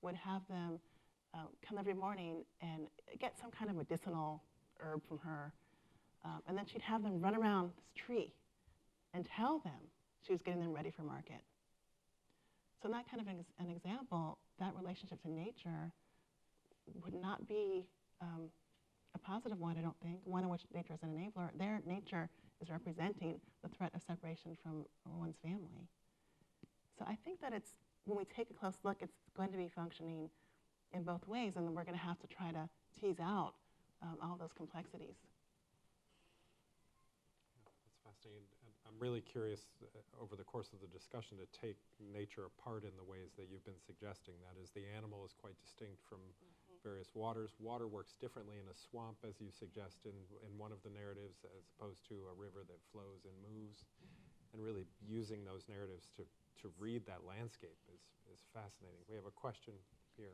would have them come every morning and get some kind of medicinal herb from her. And then she'd have them run around this tree and tell them she was getting them ready for market. So in that kind of an example, that relationship to nature would not be a positive one, I don't think, one in which nature is an enabler. Their nature is representing the threat of separation from one's family. So I think that it's, when we take a close look, it's going to be functioning in both ways, and then we're going to have to try to tease out all those complexities. That's fascinating. And I'm really curious over the course of the discussion to take nature apart in the ways that you've been suggesting. That is, the animal is quite distinct from various waters. Water works differently in a swamp, as you suggest in one of the narratives, as opposed to a river that flows and moves. And really using those narratives to read that landscape is fascinating. We have a question here.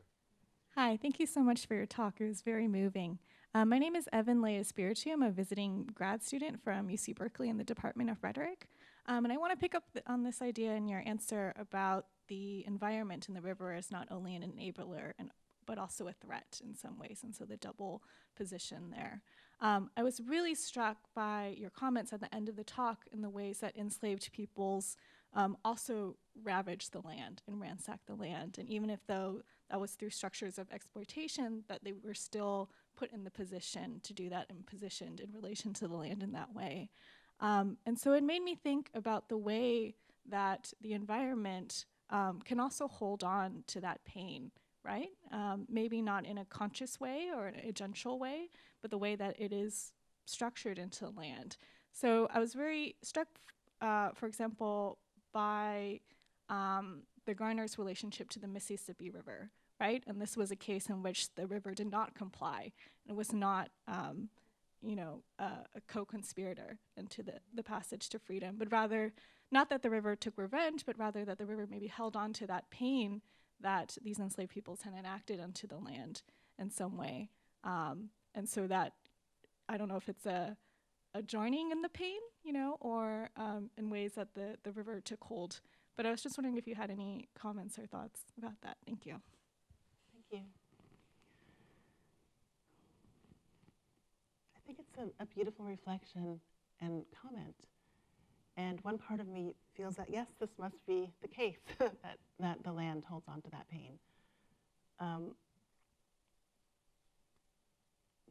Hi, thank you so much for your talk. It was very moving. My name is Evan Lea Espiritu. I'm a visiting grad student from UC Berkeley in the Department of Rhetoric. And I want to pick up on this idea in your answer about the environment in the river as not only an enabler but also a threat in some ways, and so the double position there. I was really struck by your comments at the end of the talk in the ways that enslaved peoples also ravaged the land and ransacked the land, and even if though that was through structures of exploitation, that they were still put in the position to do that and positioned in relation to the land in that way. And so it made me think about the way that the environment can also hold on to that pain, right? Maybe not in a conscious way or an agential way, but the way that it is structured into land. So I was very struck, for example, by the Garner's relationship to the Mississippi River, right? And this was a case in which the river did not comply. It was not, a co-conspirator into the passage to freedom, but rather, not that the river took revenge, but rather that the river maybe held on to that pain that these enslaved peoples had enacted onto the land in some way. And so that, I don't know if it's a joining in the pain, or in ways that the river took hold. But I was just wondering if you had any comments or thoughts about that. Thank you. Thank you. I think it's a beautiful reflection and comment. And one part of me feels that, yes, this must be the case, that the land holds on to that pain.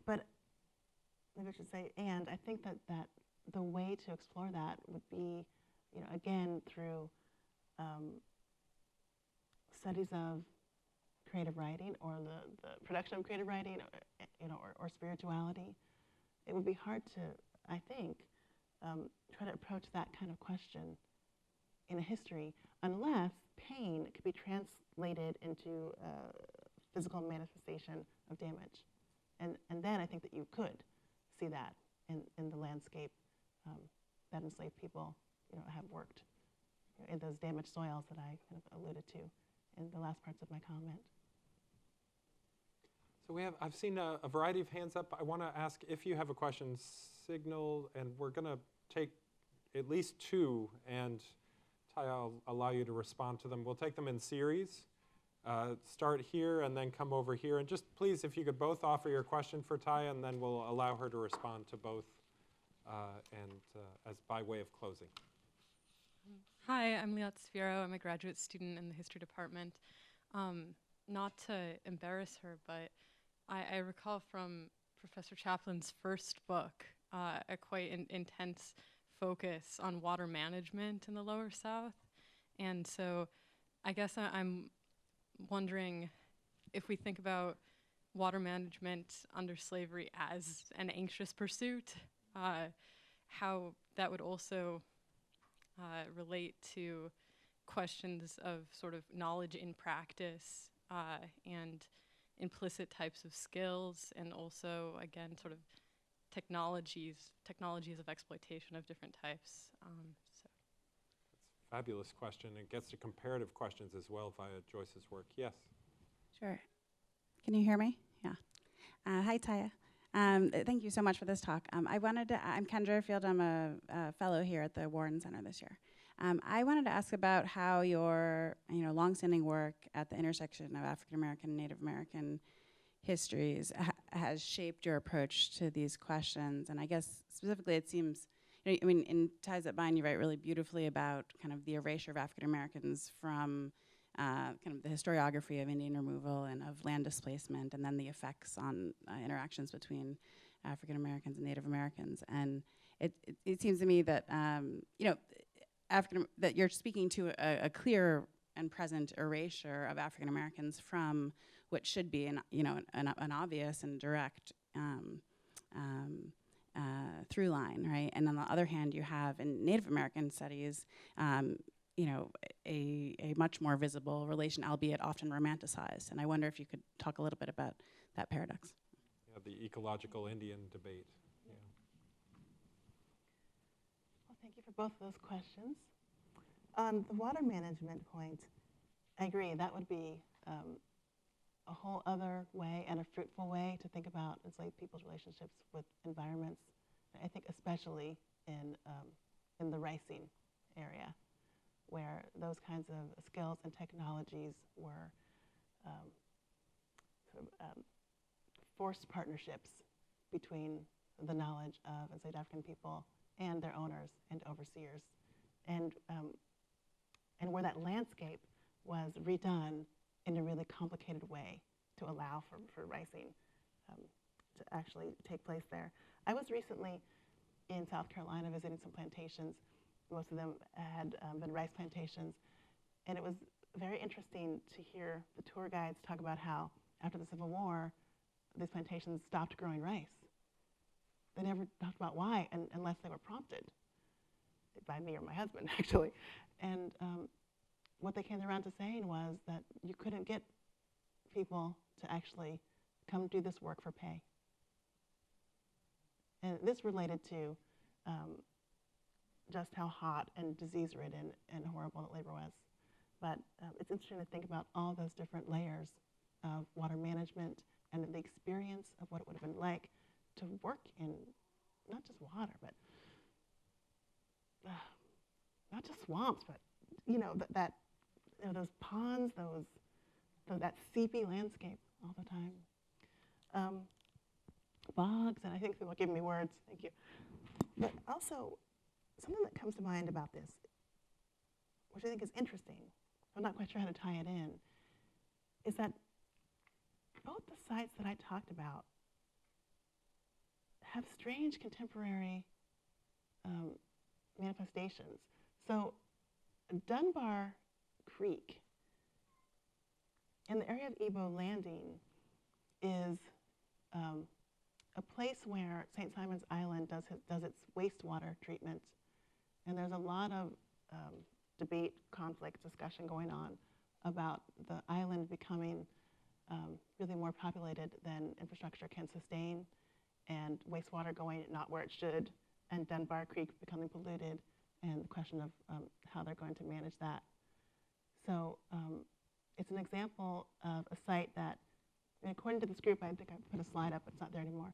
But maybe I should say, and I think that the way to explore that would be, again, through studies of creative writing, or the production of creative writing, or spirituality. It would be hard to, I think, try to approach that kind of question in a history unless pain could be translated into physical manifestation of damage. And then I think that you could see that in the landscape that enslaved people have worked in those damaged soils that I kind of alluded to in the last parts of my comment. So I've seen a variety of hands up. I want to ask, if you have a question, signal, and we're going to take at least two, and Tiya, I'll allow you to respond to them. We'll take them in series. Start here and then come over here. And just please, if you could both offer your question for Tiya, and then we'll allow her to respond to both as by way of closing. Hi, I'm Liat Sfiro. I'm a graduate student in the history department. Not to embarrass her, but I recall from Professor Chaplin's first book a quite intense focus on water management in the Lower South. And so I guess I'm wondering if we think about water management under slavery as an anxious pursuit, how that would also relate to questions of sort of knowledge in practice and implicit types of skills, and also, again, sort of technologies of exploitation of different types. That's a fabulous question. It gets to comparative questions as well via Joyce's work. Yes? Sure. Can you hear me? Yeah. Hi, Tiya. Thank you so much for this talk. I'm Kendra Field. I'm a fellow here at the Warren Center this year. I wanted to ask about how your longstanding work at the intersection of African American and Native American histories has shaped your approach to these questions. And I guess specifically it seems, in Ties That Bind, you write really beautifully about kind of the erasure of African Americans from kind of the historiography of Indian removal and of land displacement, and then the effects on interactions between African Americans and Native Americans. And it seems to me that that you're speaking to a clear and present erasure of African Americans from what should be an obvious and direct through line, right? And on the other hand, you have in Native American studies, a much more visible relation, albeit often romanticized. And I wonder if you could talk a little bit about that paradox. Yeah, the ecological Indian debate. Yeah. Well, thank you for both of those questions. On the water management point, I agree, that would be a whole other way and a fruitful way to think about enslaved people's relationships with environments. I think especially in the ricing area, where those kinds of skills and technologies were forced partnerships between the knowledge of enslaved African people and their owners and overseers, and where that landscape was redone in a really complicated way to allow for ricing to actually take place there. I was recently in South Carolina visiting some plantations. Most of them had been rice plantations, and it was very interesting to hear the tour guides talk about how after the Civil War, these plantations stopped growing rice. They never talked about why, unless they were prompted by me or my husband, actually. And what they came around to saying was that you couldn't get people to actually come do this work for pay. And this related to just how hot and disease-ridden and horrible that labor was. But it's interesting to think about all those different layers of water management and the experience of what it would have been like to work in not just water, but not just swamps, but those ponds, that seepy landscape all the time. Bogs, and I think people give me words, thank you. But also, something that comes to mind about this, which I think is interesting, I'm not quite sure how to tie it in, is that both the sites that I talked about have strange contemporary manifestations. So Dunbar Creek in the area of Ebo Landing is a place where St. Simon's Island does its wastewater treatment. And there's a lot of debate, conflict, discussion going on about the island becoming really more populated than infrastructure can sustain, and wastewater going not where it should, and Dunbar Creek becoming polluted, and the question of how they're going to manage that. So it's an example of a site that, according to this group, I think I put a slide up, it's not there anymore.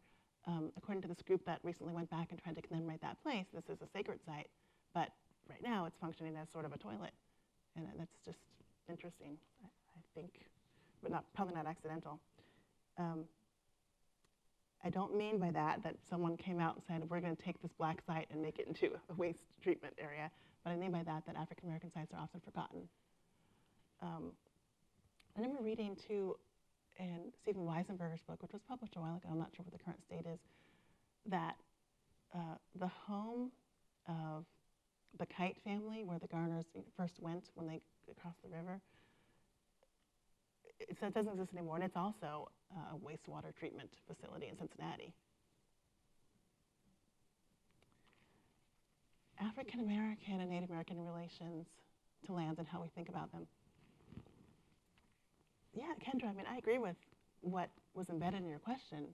According to this group that recently went back and tried to commemorate that place, this is a sacred site, but right now it's functioning as sort of a toilet. And that's just interesting, I think, but probably not accidental. I don't mean by that someone came out and said, we're going to take this black site and make it into a waste treatment area, but I mean by that African American sites are often forgotten. I remember reading too in Stephen Weisenberger's book, which was published a while ago, I'm not sure what the current state is, that the home of the Kite family, where the Garners first went when they crossed the river, it doesn't exist anymore, and it's also a wastewater treatment facility in Cincinnati. African American and Native American relations to lands and how we think about them. Yeah, Kendra, I mean, I agree with what was embedded in your question,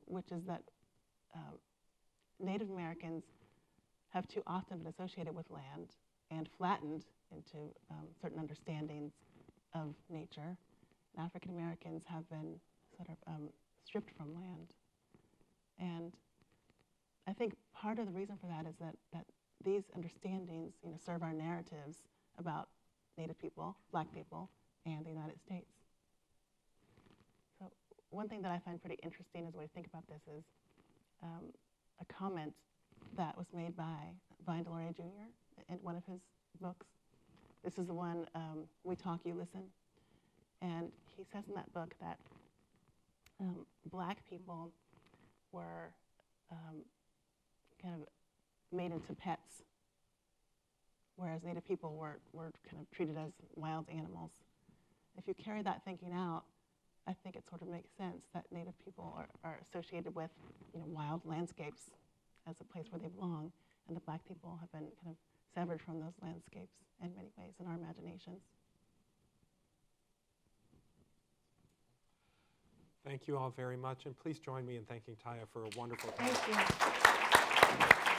which is that Native Americans have too often been associated with land and flattened into certain understandings of nature. And African Americans have been sort of stripped from land. And I think part of the reason for that is that these understandings serve our narratives about Native people, Black people, and the United States. So one thing that I find pretty interesting as a way to think about this is a comment that was made by Vine Deloria Jr. in one of his books. This is the one, We Talk, You Listen. And he says in that book that Black people were kind of made into pets, whereas Native people were kind of treated as wild animals. If you carry that thinking out, I think it sort of makes sense that Native people are associated with wild landscapes as a place where they belong, and the Black people have been kind of severed from those landscapes in many ways in our imaginations. Thank you all very much, and please join me in thanking Tiya for a wonderful talk. Thank you.